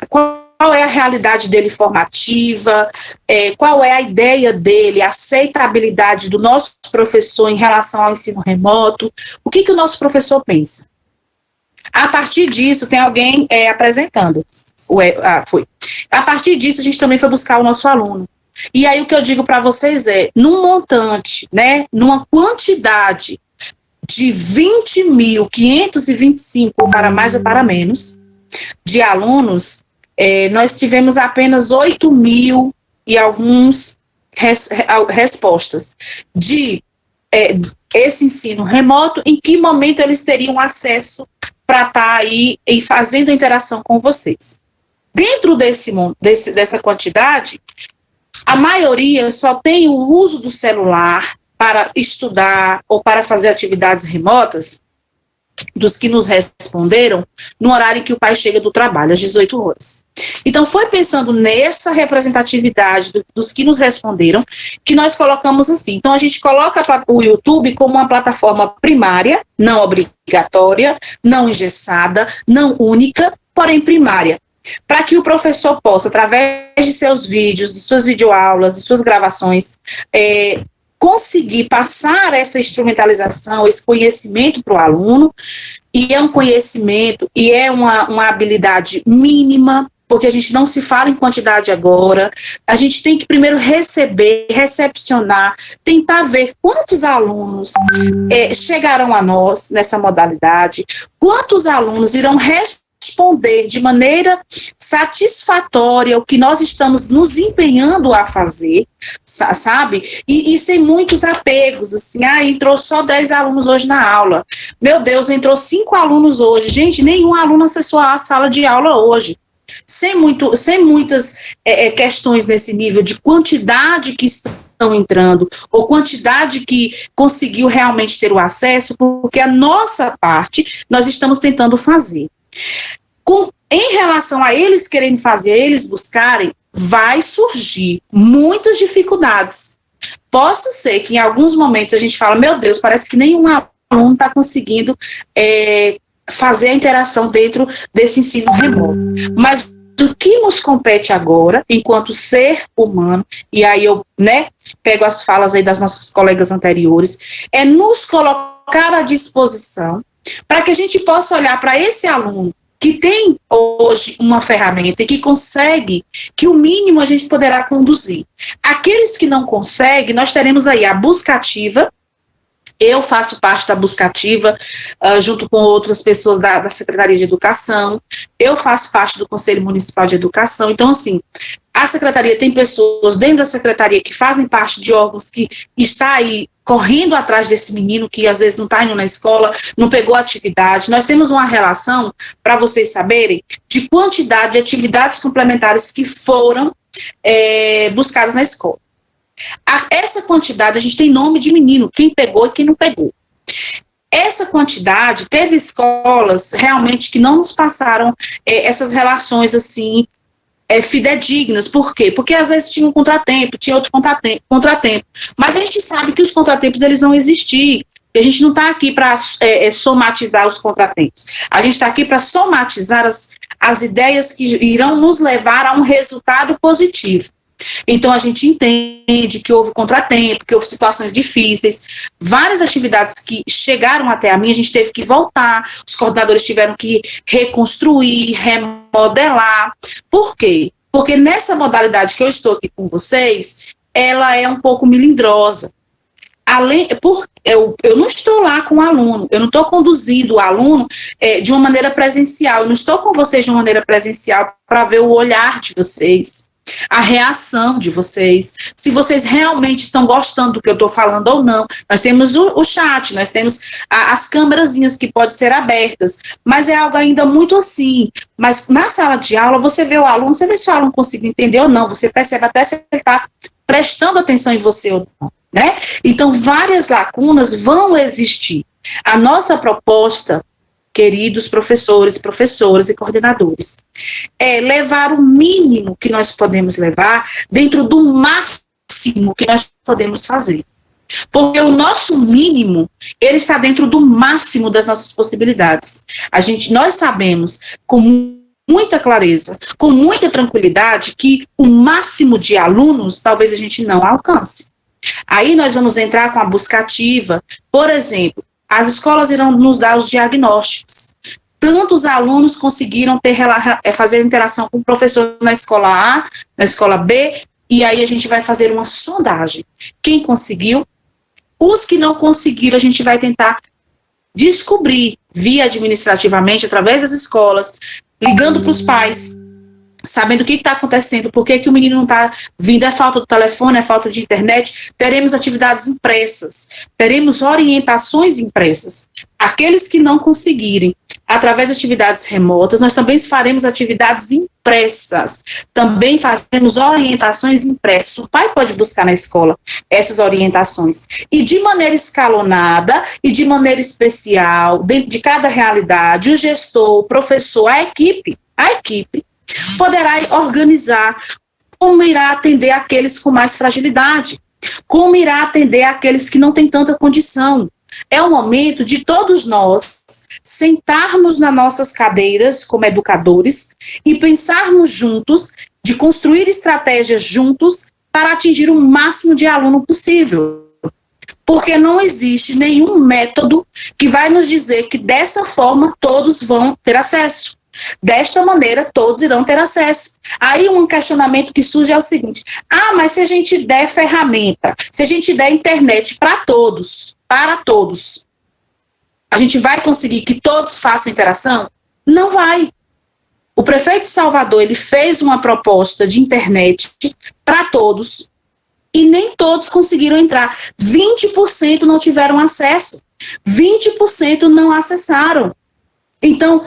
qual é a realidade dele formativa, qual é a ideia dele, a aceitabilidade do nosso professor em relação ao ensino remoto, o que o nosso professor pensa. A partir disso, tem alguém apresentando. A partir disso, a gente também foi buscar o nosso aluno. E aí o que eu digo para vocês num montante, né, numa quantidade de 20.525, para mais ou para menos, de alunos, nós tivemos apenas 8.000 e alguns respostas de esse ensino remoto, em que momento eles teriam acesso para estar aí e fazendo a interação com vocês. Dentro dessa quantidade, a maioria só tem o uso do celular para estudar ou para fazer atividades remotas, dos que nos responderam, no horário em que o pai chega do trabalho, às 18 horas. Então, foi pensando nessa representatividade dos que nos responderam, que nós colocamos assim. Então, a gente coloca o YouTube como uma plataforma primária, não obrigatória, não engessada, não única, porém primária, para que o professor possa, através de seus vídeos, de suas videoaulas, de suas gravações, conseguir passar essa instrumentalização, esse conhecimento para o aluno, e é um conhecimento, e é uma habilidade mínima, porque a gente não se fala em quantidade agora, a gente tem que primeiro receber, recepcionar, tentar ver quantos alunos chegarão a nós nessa modalidade, quantos alunos irão responder de maneira satisfatória o que nós estamos nos empenhando a fazer, sabe? E sem muitos apegos, assim, entrou só 10 alunos hoje na aula, meu Deus, entrou 5 alunos hoje, gente, nenhum aluno acessou a sala de aula hoje, sem muitas questões nesse nível de quantidade que estão entrando, ou quantidade que conseguiu realmente ter o acesso, porque a nossa parte nós estamos tentando fazer. Em relação a eles quererem fazer, eles buscarem, vai surgir muitas dificuldades. Possa ser que em alguns momentos a gente fala, meu Deus, parece que nenhum aluno está conseguindo fazer a interação dentro desse ensino remoto. Mas o que nos compete agora, enquanto ser humano, e aí eu pego as falas aí das nossas colegas anteriores, é nos colocar à disposição para que a gente possa olhar para esse aluno que tem hoje uma ferramenta e que consegue, que o mínimo a gente poderá conduzir. Aqueles que não conseguem, nós teremos aí a busca ativa. Eu faço parte da busca ativa, junto com outras pessoas da Secretaria de Educação. Eu faço parte do Conselho Municipal de Educação. Então, assim, a Secretaria tem pessoas dentro da Secretaria que fazem parte de órgãos que está aí correndo atrás desse menino que às vezes não está indo na escola, não pegou atividade. Nós temos uma relação, para vocês saberem, de quantidade de atividades complementares que foram buscadas na escola. Essa quantidade, a gente tem nome de menino, quem pegou e quem não pegou. Essa quantidade, teve escolas realmente que não nos passaram essas relações assim, fidedignas. Por quê? Porque às vezes tinha um contratempo, tinha outro contratempo. Mas a gente sabe que os contratempos eles vão existir. E a gente não está aqui para somatizar os contratempos. A gente está aqui para somatizar as ideias que irão nos levar a um resultado positivo. Então, a gente entende que houve contratempo, que houve situações difíceis, várias atividades que chegaram até a mim, a gente teve que voltar, os coordenadores tiveram que reconstruir, remodelar. Por quê? Porque nessa modalidade que eu estou aqui com vocês, ela é um pouco melindrosa. Eu não estou lá com o aluno, eu não estou conduzindo o aluno de uma maneira presencial, eu não estou com vocês de uma maneira presencial para ver o olhar de vocês, a reação de vocês, se vocês realmente estão gostando do que eu estou falando ou não. Nós temos o chat, nós temos as câmerazinhas que podem ser abertas, mas é algo ainda muito assim. Mas na sala de aula, você vê o aluno, você vê se o aluno consegue entender ou não, você percebe até se ele está prestando atenção em você ou não, né? Então, várias lacunas vão existir. A nossa proposta, queridos professores, professoras e coordenadores, é levar o mínimo que nós podemos levar dentro do máximo que nós podemos fazer. Porque o nosso mínimo, ele está dentro do máximo das nossas possibilidades. Nós sabemos com muita clareza, com muita tranquilidade, que o máximo de alunos talvez a gente não alcance. Aí nós vamos entrar com a busca ativa. Por exemplo, as escolas irão nos dar os diagnósticos. Tantos alunos conseguiram fazer interação com o professor na escola A, na escola B, e aí a gente vai fazer uma sondagem. Quem conseguiu? Os que não conseguiram, a gente vai tentar descobrir, via administrativamente, através das escolas, ligando para os pais, sabendo o que está acontecendo, por que o menino não está vindo, é falta do telefone, é falta de internet, teremos atividades impressas, teremos orientações impressas. Aqueles que não conseguirem, através de atividades remotas, nós também faremos atividades impressas, também fazemos orientações impressas. O pai pode buscar na escola essas orientações. E de maneira escalonada e de maneira especial, dentro de cada realidade, o gestor, o professor, a equipe poderá organizar como irá atender aqueles com mais fragilidade, como irá atender aqueles que não têm tanta condição. É o momento de todos nós sentarmos nas nossas cadeiras como educadores e pensarmos juntos, de construir estratégias juntos para atingir o máximo de aluno possível. Porque não existe nenhum método que vai nos dizer que dessa forma todos vão ter acesso. Desta maneira, todos irão ter acesso. Aí um questionamento que surge é o seguinte: mas se a gente der ferramenta, se a gente der internet para todos, a gente vai conseguir que todos façam interação? Não vai. O prefeito de Salvador, ele fez uma proposta de internet para todos e nem todos conseguiram entrar. 20% não tiveram acesso. 20% não acessaram. Então,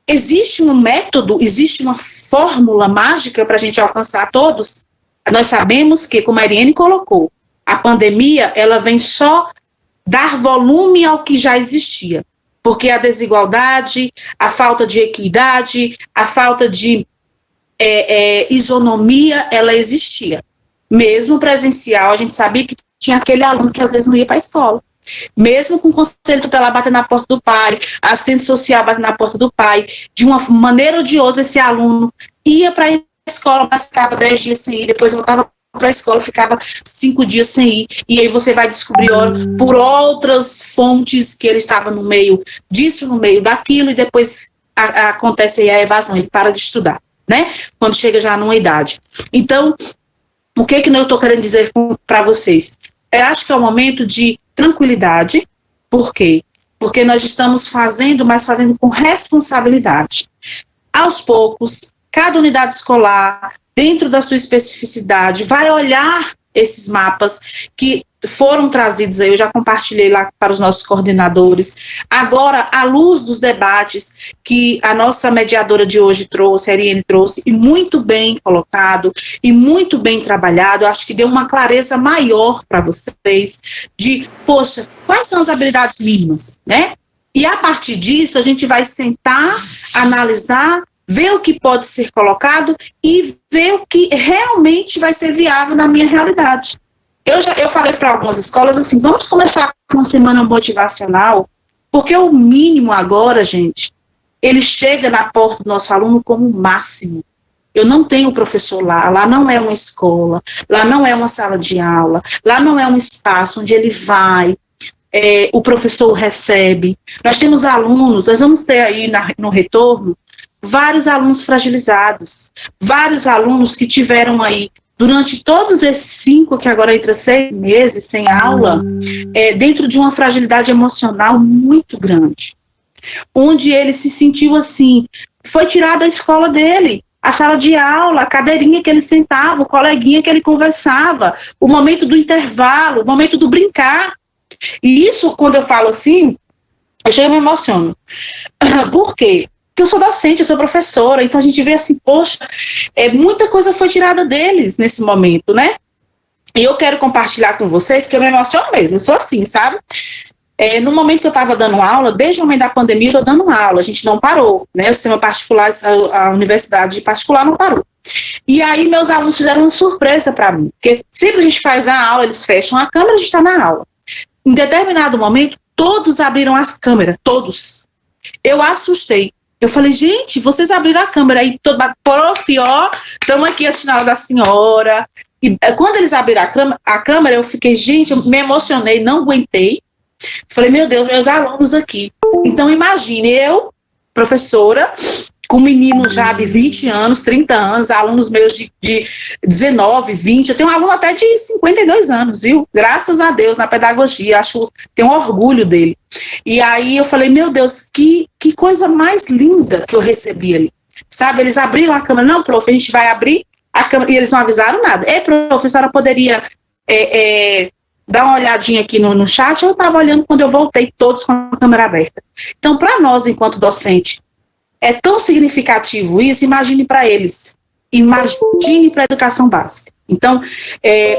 existe um método, existe uma fórmula mágica para a gente alcançar todos? Nós sabemos que, como a Ariane colocou, a pandemia, ela vem só dar volume ao que já existia. Porque a desigualdade, a falta de equidade, a falta de isonomia, ela existia. Mesmo presencial, a gente sabia que tinha aquele aluno que às vezes não ia para a escola. Mesmo com o conselho tutelar batendo na porta do pai, a assistente social batendo na porta do pai, de uma maneira ou de outra, esse aluno ia para a escola, mas ficava 10 dias sem ir, depois voltava para a escola, ficava 5 dias sem ir, e aí você vai descobrir por outras fontes que ele estava no meio disso, no meio daquilo, e depois acontece aí a evasão, ele para de estudar, né? Quando chega já numa idade. Então, o que eu estou querendo dizer para vocês? Eu acho que é um momento de tranquilidade. Por quê? Porque nós estamos fazendo, mas fazendo com responsabilidade. Aos poucos, cada unidade escolar, dentro da sua especificidade, vai olhar esses mapas que foram trazidos aí, eu já compartilhei lá para os nossos coordenadores. Agora, à luz dos debates que a nossa mediadora de hoje trouxe, a Ariane trouxe, e muito bem colocado, e muito bem trabalhado, eu acho que deu uma clareza maior para vocês, de, poxa, quais são as habilidades mínimas, né? E a partir disso, a gente vai sentar, analisar, ver o que pode ser colocado e ver o que realmente vai ser viável na minha realidade. Eu falei para algumas escolas assim, vamos começar com uma semana motivacional, porque o mínimo agora, gente, ele chega na porta do nosso aluno como o máximo. Eu não tenho professor lá não é uma escola, lá não é uma sala de aula, lá não é um espaço onde ele vai, o professor o recebe. Nós temos alunos, nós vamos ter aí no retorno, vários alunos fragilizados, vários alunos que tiveram aí, durante todos esses 5, que agora entra 6 meses sem aula, dentro de uma fragilidade emocional muito grande, onde ele se sentiu assim, foi tirado da escola dele, a sala de aula, a cadeirinha que ele sentava, o coleguinha que ele conversava, o momento do intervalo, o momento do brincar. E isso, quando eu falo assim, eu já me emociono. Por quê? Porque eu sou docente, eu sou professora, então a gente vê assim, poxa, muita coisa foi tirada deles nesse momento, né? E eu quero compartilhar com vocês, que eu me emociono mesmo, eu sou assim, sabe? No momento que eu estava dando aula, desde o momento da pandemia eu estou dando aula, a gente não parou, né? O sistema particular, a universidade particular não parou. E aí meus alunos fizeram uma surpresa para mim, porque sempre a gente faz a aula, eles fecham a câmera, a gente está na aula. Em determinado momento, todos abriram as câmeras, todos. Eu assustei. Eu falei, gente, vocês abriram a câmera aí, prof, ó, estamos aqui assistindo a aula da senhora. E quando eles abriram a câmera, eu fiquei, gente, eu me emocionei, não aguentei. Falei, meu Deus, meus alunos aqui. Então, imagine, eu, professora, com meninos já de 20 anos, 30 anos, alunos meus de 19, 20, eu tenho um aluno até de 52 anos, viu? Graças a Deus, na pedagogia, tenho um orgulho dele. E aí eu falei, meu Deus, que coisa mais linda que eu recebi ali. sabe? Eles abriram a câmera, não, prof, a gente vai abrir a câmera, e eles não avisaram nada. Professora, poderia dar uma olhadinha aqui no chat? Eu estava olhando quando eu voltei, todos com a câmera aberta. Então, para nós, enquanto docente, é tão significativo isso, imagine para eles, imagine para a educação básica. Então,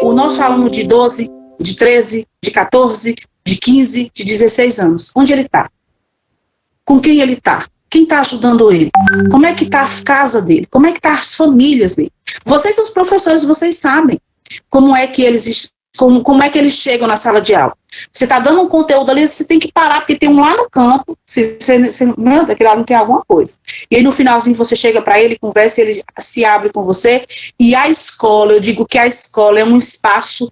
o nosso aluno de 12, de 13, de 14, de 15, de 16 anos, onde ele está? Com quem ele está? Quem está ajudando ele? Como é que está a casa dele? Como é que estão as famílias dele? Vocês, os professores, vocês sabem como é que eles chegam na sala de aula. Você está dando um conteúdo ali, você tem que parar, porque tem um lá no campo, você manda que lá não tem alguma coisa. E aí no finalzinho você chega para ele, conversa, ele se abre com você. E a escola, eu digo que a escola é um espaço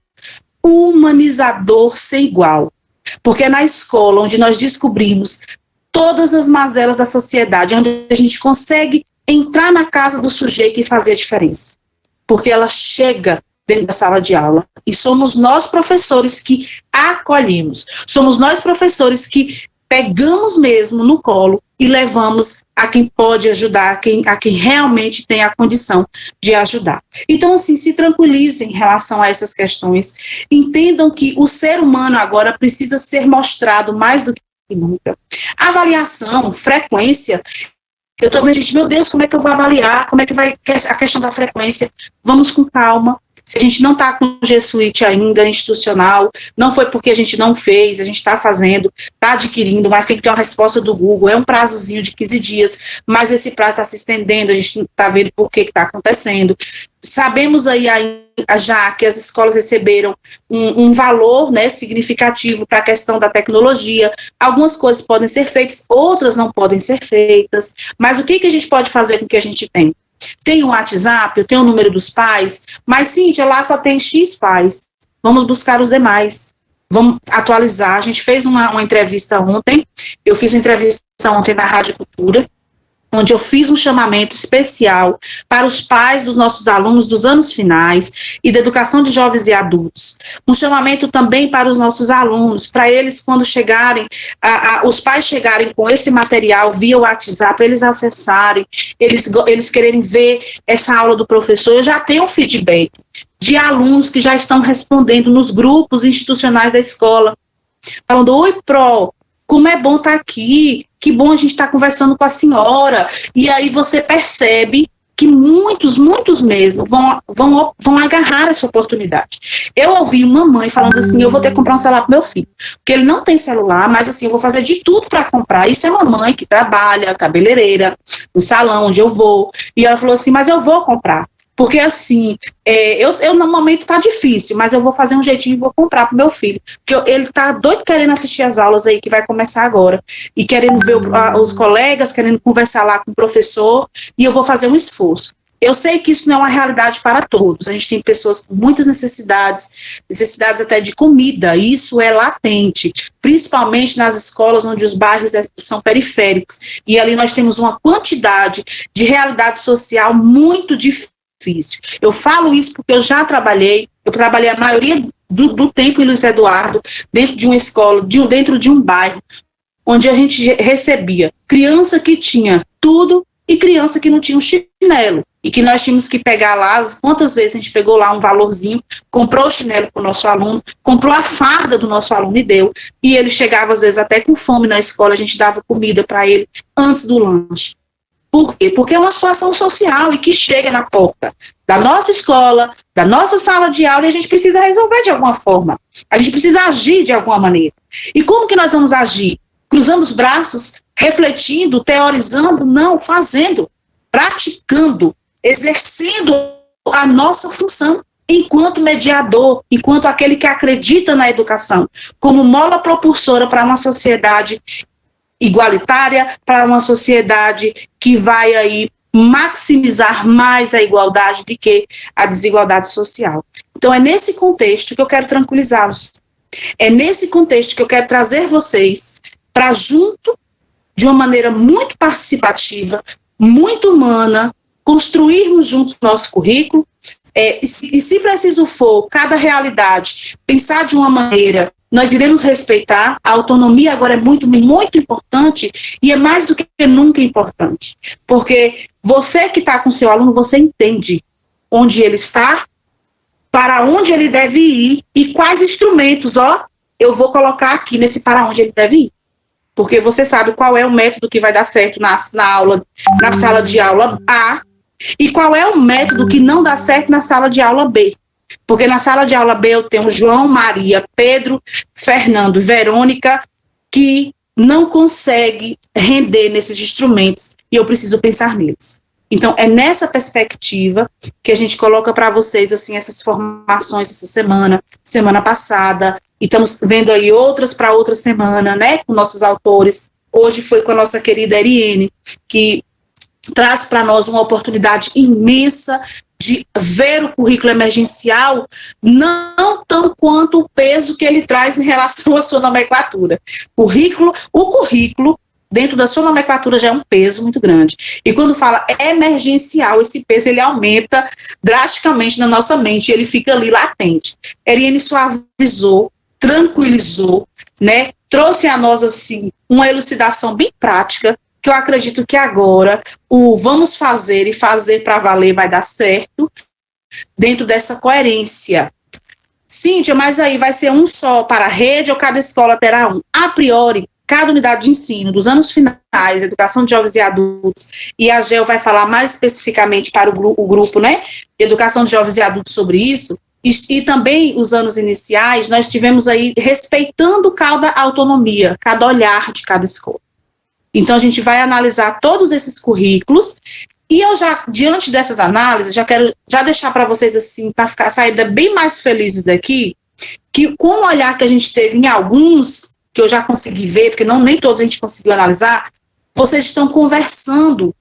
humanizador sem igual. Porque é na escola onde nós descobrimos todas as mazelas da sociedade, onde a gente consegue entrar na casa do sujeito e fazer a diferença. Porque ela chega dentro da sala de aula, e somos nós professores que acolhemos, somos nós professores que pegamos mesmo no colo e levamos a quem pode ajudar, a quem realmente tem a condição de ajudar. Então, assim, se tranquilizem em relação a essas questões, entendam que o ser humano agora precisa ser mostrado mais do que nunca. Avaliação, frequência, eu estou vendo, gente, meu Deus, como é que eu vou avaliar, como é que vai a questão da frequência? Vamos com calma. Se a gente não está com o G Suite ainda institucional, não foi porque a gente não fez, a gente está fazendo, está adquirindo, mas tem que ter uma resposta do Google, é um prazozinho de 15 dias, mas esse prazo está se estendendo, a gente não está vendo por que está acontecendo. Sabemos aí já que as escolas receberam um valor, né, significativo para a questão da tecnologia. Algumas coisas podem ser feitas, outras não podem ser feitas, mas o que a gente pode fazer com o que a gente tem? Tem um WhatsApp, eu tenho o número dos pais, mas Cíntia, lá só tem X pais. Vamos buscar os demais. Vamos atualizar. A gente fez uma entrevista ontem, eu fiz uma entrevista ontem na Rádio Cultura, onde eu fiz um chamamento especial para os pais dos nossos alunos dos anos finais e da educação de jovens e adultos. Um chamamento também para os nossos alunos, para eles, quando chegarem, os pais chegarem com esse material via WhatsApp, eles acessarem, eles quererem ver essa aula do professor. Eu já tenho um feedback de alunos que já estão respondendo nos grupos institucionais da escola, falando: oi, Pro, como é bom estar aqui, que bom a gente estar conversando com a senhora. E aí você percebe que muitos mesmo vão agarrar essa oportunidade. Eu ouvi uma mãe falando assim: eu vou ter que comprar um celular para meu filho, porque ele não tem celular, mas assim, eu vou fazer de tudo para comprar. Isso é uma mãe que trabalha, cabeleireira, no salão onde eu vou. E ela falou assim: mas eu vou comprar. Porque assim, eu no momento tá difícil, mas eu vou fazer um jeitinho e vou comprar pro meu filho. Porque ele tá doido querendo assistir as aulas aí, que vai começar agora. E querendo ver os colegas, querendo conversar lá com o professor, e eu vou fazer um esforço. Eu sei que isso não é uma realidade para todos. A gente tem pessoas com muitas necessidades até de comida, e isso é latente, principalmente nas escolas onde os bairros são periféricos. E ali nós temos uma quantidade de realidade social muito difícil. Eu falo isso porque eu já trabalhei a maioria do tempo em Luiz Eduardo, dentro de uma escola, dentro de um bairro, onde a gente recebia criança que tinha tudo e criança que não tinha um chinelo, e que nós tínhamos que pegar lá, quantas vezes a gente pegou lá um valorzinho, comprou o chinelo para o nosso aluno, comprou a farda do nosso aluno e deu, e ele chegava às vezes até com fome na escola, a gente dava comida para ele antes do lanche. Por quê? Porque é uma situação social e que chega na porta da nossa escola, da nossa sala de aula, e a gente precisa resolver de alguma forma. A gente precisa agir de alguma maneira. E como que nós vamos agir? Cruzando os braços, refletindo, teorizando? Não, fazendo, praticando, exercendo a nossa função enquanto mediador, enquanto aquele que acredita na educação, como mola propulsora para uma sociedade igualitária, para uma sociedade que vai aí maximizar mais a igualdade do que a desigualdade social. Então é nesse contexto que eu quero tranquilizá-los. É nesse contexto que eu quero trazer vocês para junto, de uma maneira muito participativa, muito humana, construirmos juntos o nosso currículo, e se preciso for, cada realidade, pensar de uma maneira nós iremos respeitar. A autonomia agora é muito, muito importante e é mais do que nunca importante. Porque você que está com seu aluno, você entende onde ele está, para onde ele deve ir e quais instrumentos, eu vou colocar aqui nesse para onde ele deve ir. Porque você sabe qual é o método que vai dar certo na sala de aula A e qual é o método que não dá certo na sala de aula B. Porque na sala de aula B eu tenho João, Maria, Pedro, Fernando, Verônica, que não consegue render nesses instrumentos e eu preciso pensar neles. Então, é nessa perspectiva que a gente coloca para vocês, assim, essas formações essa semana passada, e estamos vendo aí outras para outra semana, né, com nossos autores. Hoje foi com a nossa querida Ariene, que traz para nós uma oportunidade imensa de ver o currículo emergencial, não tão quanto o peso que ele traz em relação à sua nomenclatura. O currículo, dentro da sua nomenclatura, já é um peso muito grande. E quando fala emergencial, esse peso ele aumenta drasticamente na nossa mente, ele fica ali latente. Ariene suavizou, tranquilizou, né? Trouxe a nós, assim, uma elucidação bem prática, que eu acredito que agora o vamos fazer e fazer para valer vai dar certo, dentro dessa coerência. Cíntia, mas aí vai ser um só para a rede ou cada escola terá um? A priori, cada unidade de ensino dos anos finais, educação de jovens e adultos, e a GEL vai falar mais especificamente para o grupo, né, educação de jovens e adultos sobre isso, e também os anos iniciais, nós tivemos aí respeitando cada autonomia, cada olhar de cada escola. Então, a gente vai analisar todos esses currículos, e eu já, diante dessas análises, já quero deixar para vocês, assim, para sair bem mais felizes daqui, que com o olhar que a gente teve em alguns, que eu já consegui ver, porque nem todos a gente conseguiu analisar, vocês estão conversando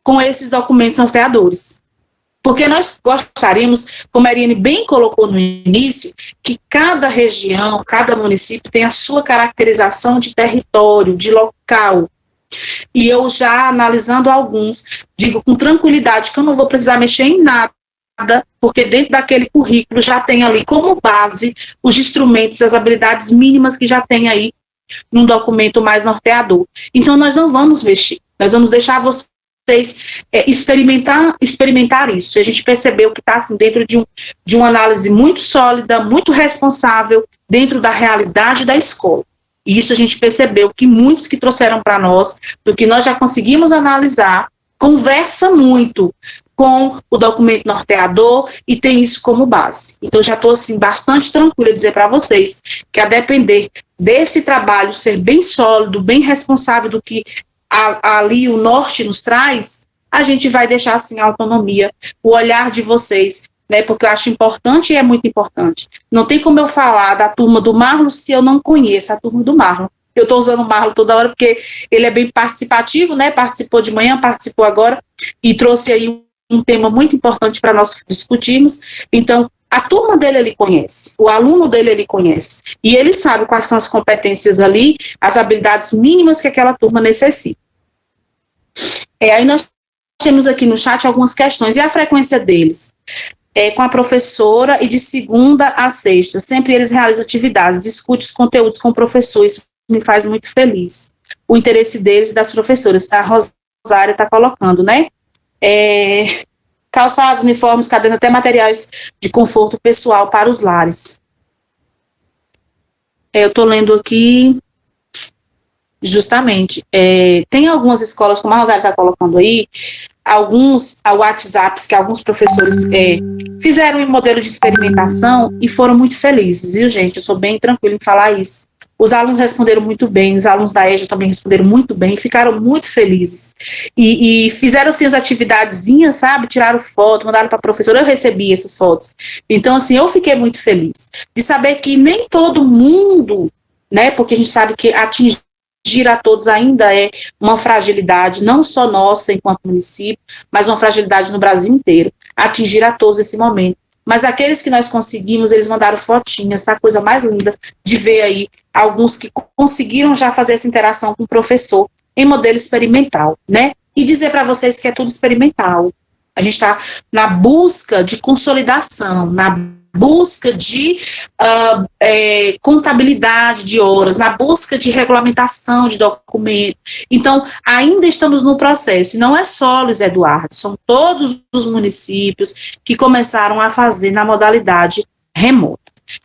com esses documentos norteadores. Porque nós gostaríamos, como a Ariane bem colocou no início, que cada região, cada município tem a sua caracterização de território, de local. E eu já analisando alguns, digo com tranquilidade que eu não vou precisar mexer em nada, porque dentro daquele currículo já tem ali como base os instrumentos, as habilidades mínimas que já tem aí num documento mais norteador. Então nós não vamos mexer, nós vamos deixar vocês experimentar isso. A gente percebeu que está assim, dentro de uma análise muito sólida, muito responsável, dentro da realidade da escola. E isso a gente percebeu que muitos que trouxeram para nós, do que nós já conseguimos analisar, conversa muito com o documento norteador e tem isso como base. Então, já estou assim, bastante tranquila de dizer para vocês que, a depender desse trabalho ser bem sólido, bem responsável do que ali o norte nos traz, a gente vai deixar assim a autonomia, o olhar de vocês, né, porque eu acho importante e é muito importante. Não tem como eu falar da turma do Marlon se eu não conheço a turma do Marlon. Eu estou usando o Marlon toda hora porque ele é bem participativo, né, participou de manhã, participou agora e trouxe aí um tema muito importante para nós discutirmos. Então, a turma dele ele conhece, o aluno dele ele conhece, e ele sabe quais são as competências ali, as habilidades mínimas que aquela turma necessita. Aí nós temos aqui no chat algumas questões, e a frequência deles? Com a professora e de segunda a sexta, sempre eles realizam atividades, discutem os conteúdos com o professor, isso me faz muito feliz. O interesse deles e das professoras, a Rosária está colocando, né? Calçados, uniformes, cadernos, até materiais de conforto pessoal para os lares. Eu estou lendo aqui, justamente, tem algumas escolas, como a Rosária está colocando aí, alguns WhatsApps que alguns professores fizeram em modelo de experimentação e foram muito felizes, viu, gente? Eu sou bem tranquila em falar isso. Os alunos responderam muito bem, os alunos da EJA também responderam muito bem, ficaram muito felizes. E fizeram, assim, as atividadezinhas, sabe? Tiraram foto, mandaram para a professora, eu recebi essas fotos. Então, assim, eu fiquei muito feliz de saber que nem todo mundo, né? Porque a gente sabe que atingir a todos ainda é uma fragilidade, não só nossa enquanto município, mas uma fragilidade no Brasil inteiro, atingir a todos esse momento. Mas aqueles que nós conseguimos, eles mandaram fotinhas, tá? Coisa mais linda de ver aí alguns que conseguiram já fazer essa interação com o professor em modelo experimental, né? E dizer para vocês que é tudo experimental. A gente está na busca de consolidação, na busca de contabilidade de horas, na busca de regulamentação de documentos. Então, ainda estamos no processo. E não é só Luiz Eduardo, são todos os municípios que começaram a fazer na modalidade remota.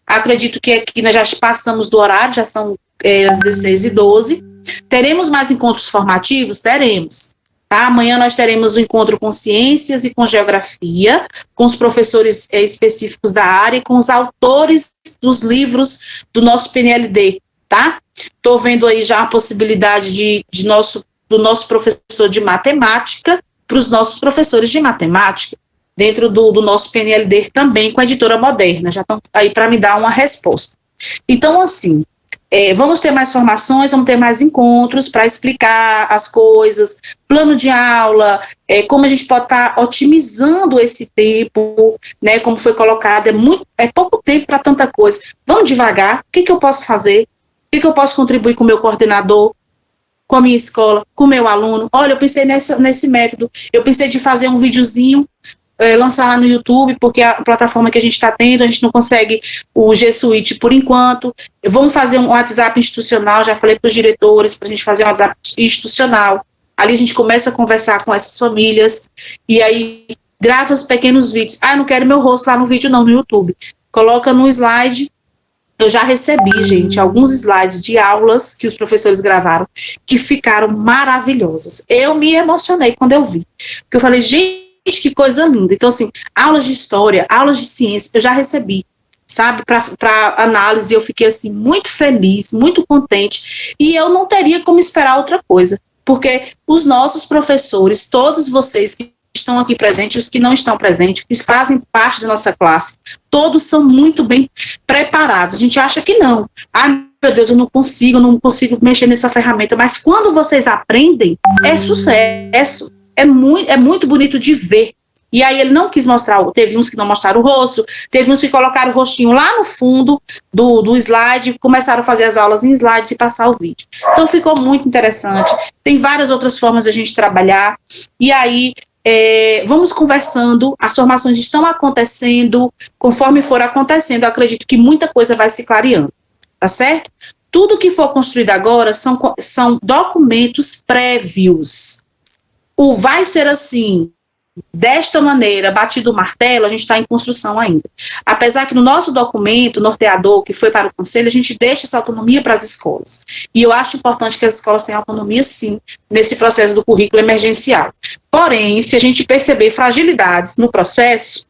Acredito que aqui nós já passamos do horário, já são às 16h12. Teremos mais encontros formativos? Teremos. Tá? Amanhã nós teremos um encontro com ciências e com geografia, com os professores específicos da área e com os autores dos livros do nosso PNLD, tá? Estou vendo aí já a possibilidade do nosso professor de matemática para os nossos professores de matemática, dentro do nosso PNLD também com a editora Moderna, já estão aí para me dar uma resposta. Então, assim, vamos ter mais formações, vamos ter mais encontros para explicar as coisas, plano de aula, como a gente pode estar otimizando esse tempo, né, como foi colocado, é pouco tempo para tanta coisa. Vamos devagar, o que eu posso fazer? O que eu posso contribuir com o meu coordenador, com a minha escola, com o meu aluno? Olha, eu pensei nesse método, eu pensei de fazer um videozinho, lançar lá no YouTube, porque a plataforma que a gente está tendo, a gente não consegue o G Suite por enquanto. Vamos fazer um WhatsApp institucional, já falei para os diretores, para a gente fazer um WhatsApp institucional. Ali a gente começa a conversar com essas famílias, e aí grava os pequenos vídeos. Eu não quero meu rosto lá no vídeo não, no YouTube. Coloca no slide. Eu já recebi, gente, alguns slides de aulas que os professores gravaram, que ficaram maravilhosas. Eu me emocionei quando eu vi. Porque eu falei, gente, que coisa linda. Então, assim, aulas de história, aulas de ciência, eu já recebi, sabe, para análise. Eu fiquei, assim, muito feliz, muito contente, e eu não teria como esperar outra coisa, porque os nossos professores, todos vocês que estão aqui presentes, os que não estão presentes, que fazem parte da nossa classe, todos são muito bem preparados. A gente acha que não. Meu Deus, eu não consigo mexer nessa ferramenta, mas quando vocês aprendem, é sucesso. É muito bonito de ver. E aí ele não quis mostrar, teve uns que não mostraram o rosto, teve uns que colocaram o rostinho lá no fundo do slide, começaram a fazer as aulas em slides e passar o vídeo. Então ficou muito interessante. Tem várias outras formas de a gente trabalhar. E aí, vamos conversando, as formações estão acontecendo, conforme for acontecendo, eu acredito que muita coisa vai se clareando, tá certo? Tudo que for construído agora são documentos prévios. Vai ser assim, desta maneira, batido o martelo, a gente está em construção ainda. Apesar que no nosso documento norteador, que foi para o Conselho, a gente deixa essa autonomia para as escolas. E eu acho importante que as escolas tenham autonomia, sim, nesse processo do currículo emergencial. Porém, se a gente perceber fragilidades no processo,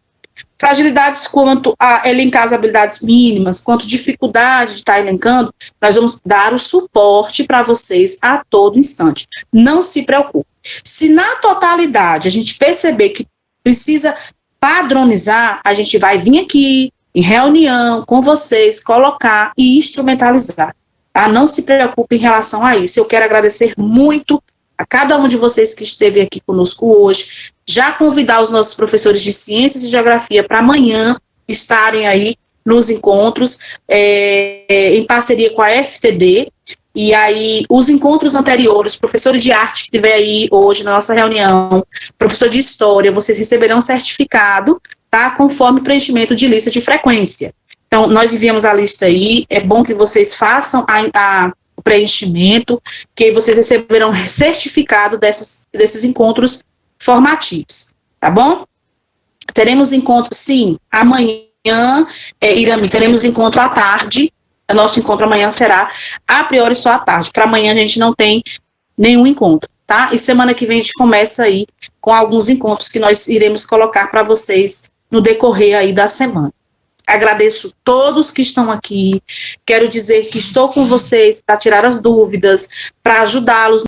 fragilidades quanto a elencar as habilidades mínimas, quanto dificuldade de estar elencando, nós vamos dar o suporte para vocês a todo instante. Não se preocupe. Se na totalidade a gente perceber que precisa padronizar, a gente vai vir aqui em reunião com vocês, colocar e instrumentalizar. Tá? Não se preocupe em relação a isso. Eu quero agradecer muito a cada um de vocês que esteve aqui conosco hoje, já convidar os nossos professores de Ciências e Geografia para amanhã estarem aí nos encontros, em parceria com a FTD. E aí, os encontros anteriores, professores de arte que estiver aí hoje na nossa reunião, professor de história, vocês receberão um certificado, tá? Conforme preenchimento de lista de frequência. Então, nós enviamos a lista aí, é bom que vocês façam o preenchimento, que aí vocês receberão certificado desses encontros formativos, tá bom? Teremos encontro, sim, amanhã, Irami, teremos encontro à tarde. O nosso encontro amanhã será, a priori, só à tarde. Para amanhã a gente não tem nenhum encontro, tá? E semana que vem a gente começa aí com alguns encontros que nós iremos colocar para vocês no decorrer aí da semana. Agradeço todos que estão aqui. Quero dizer que estou com vocês para tirar as dúvidas, para ajudá-los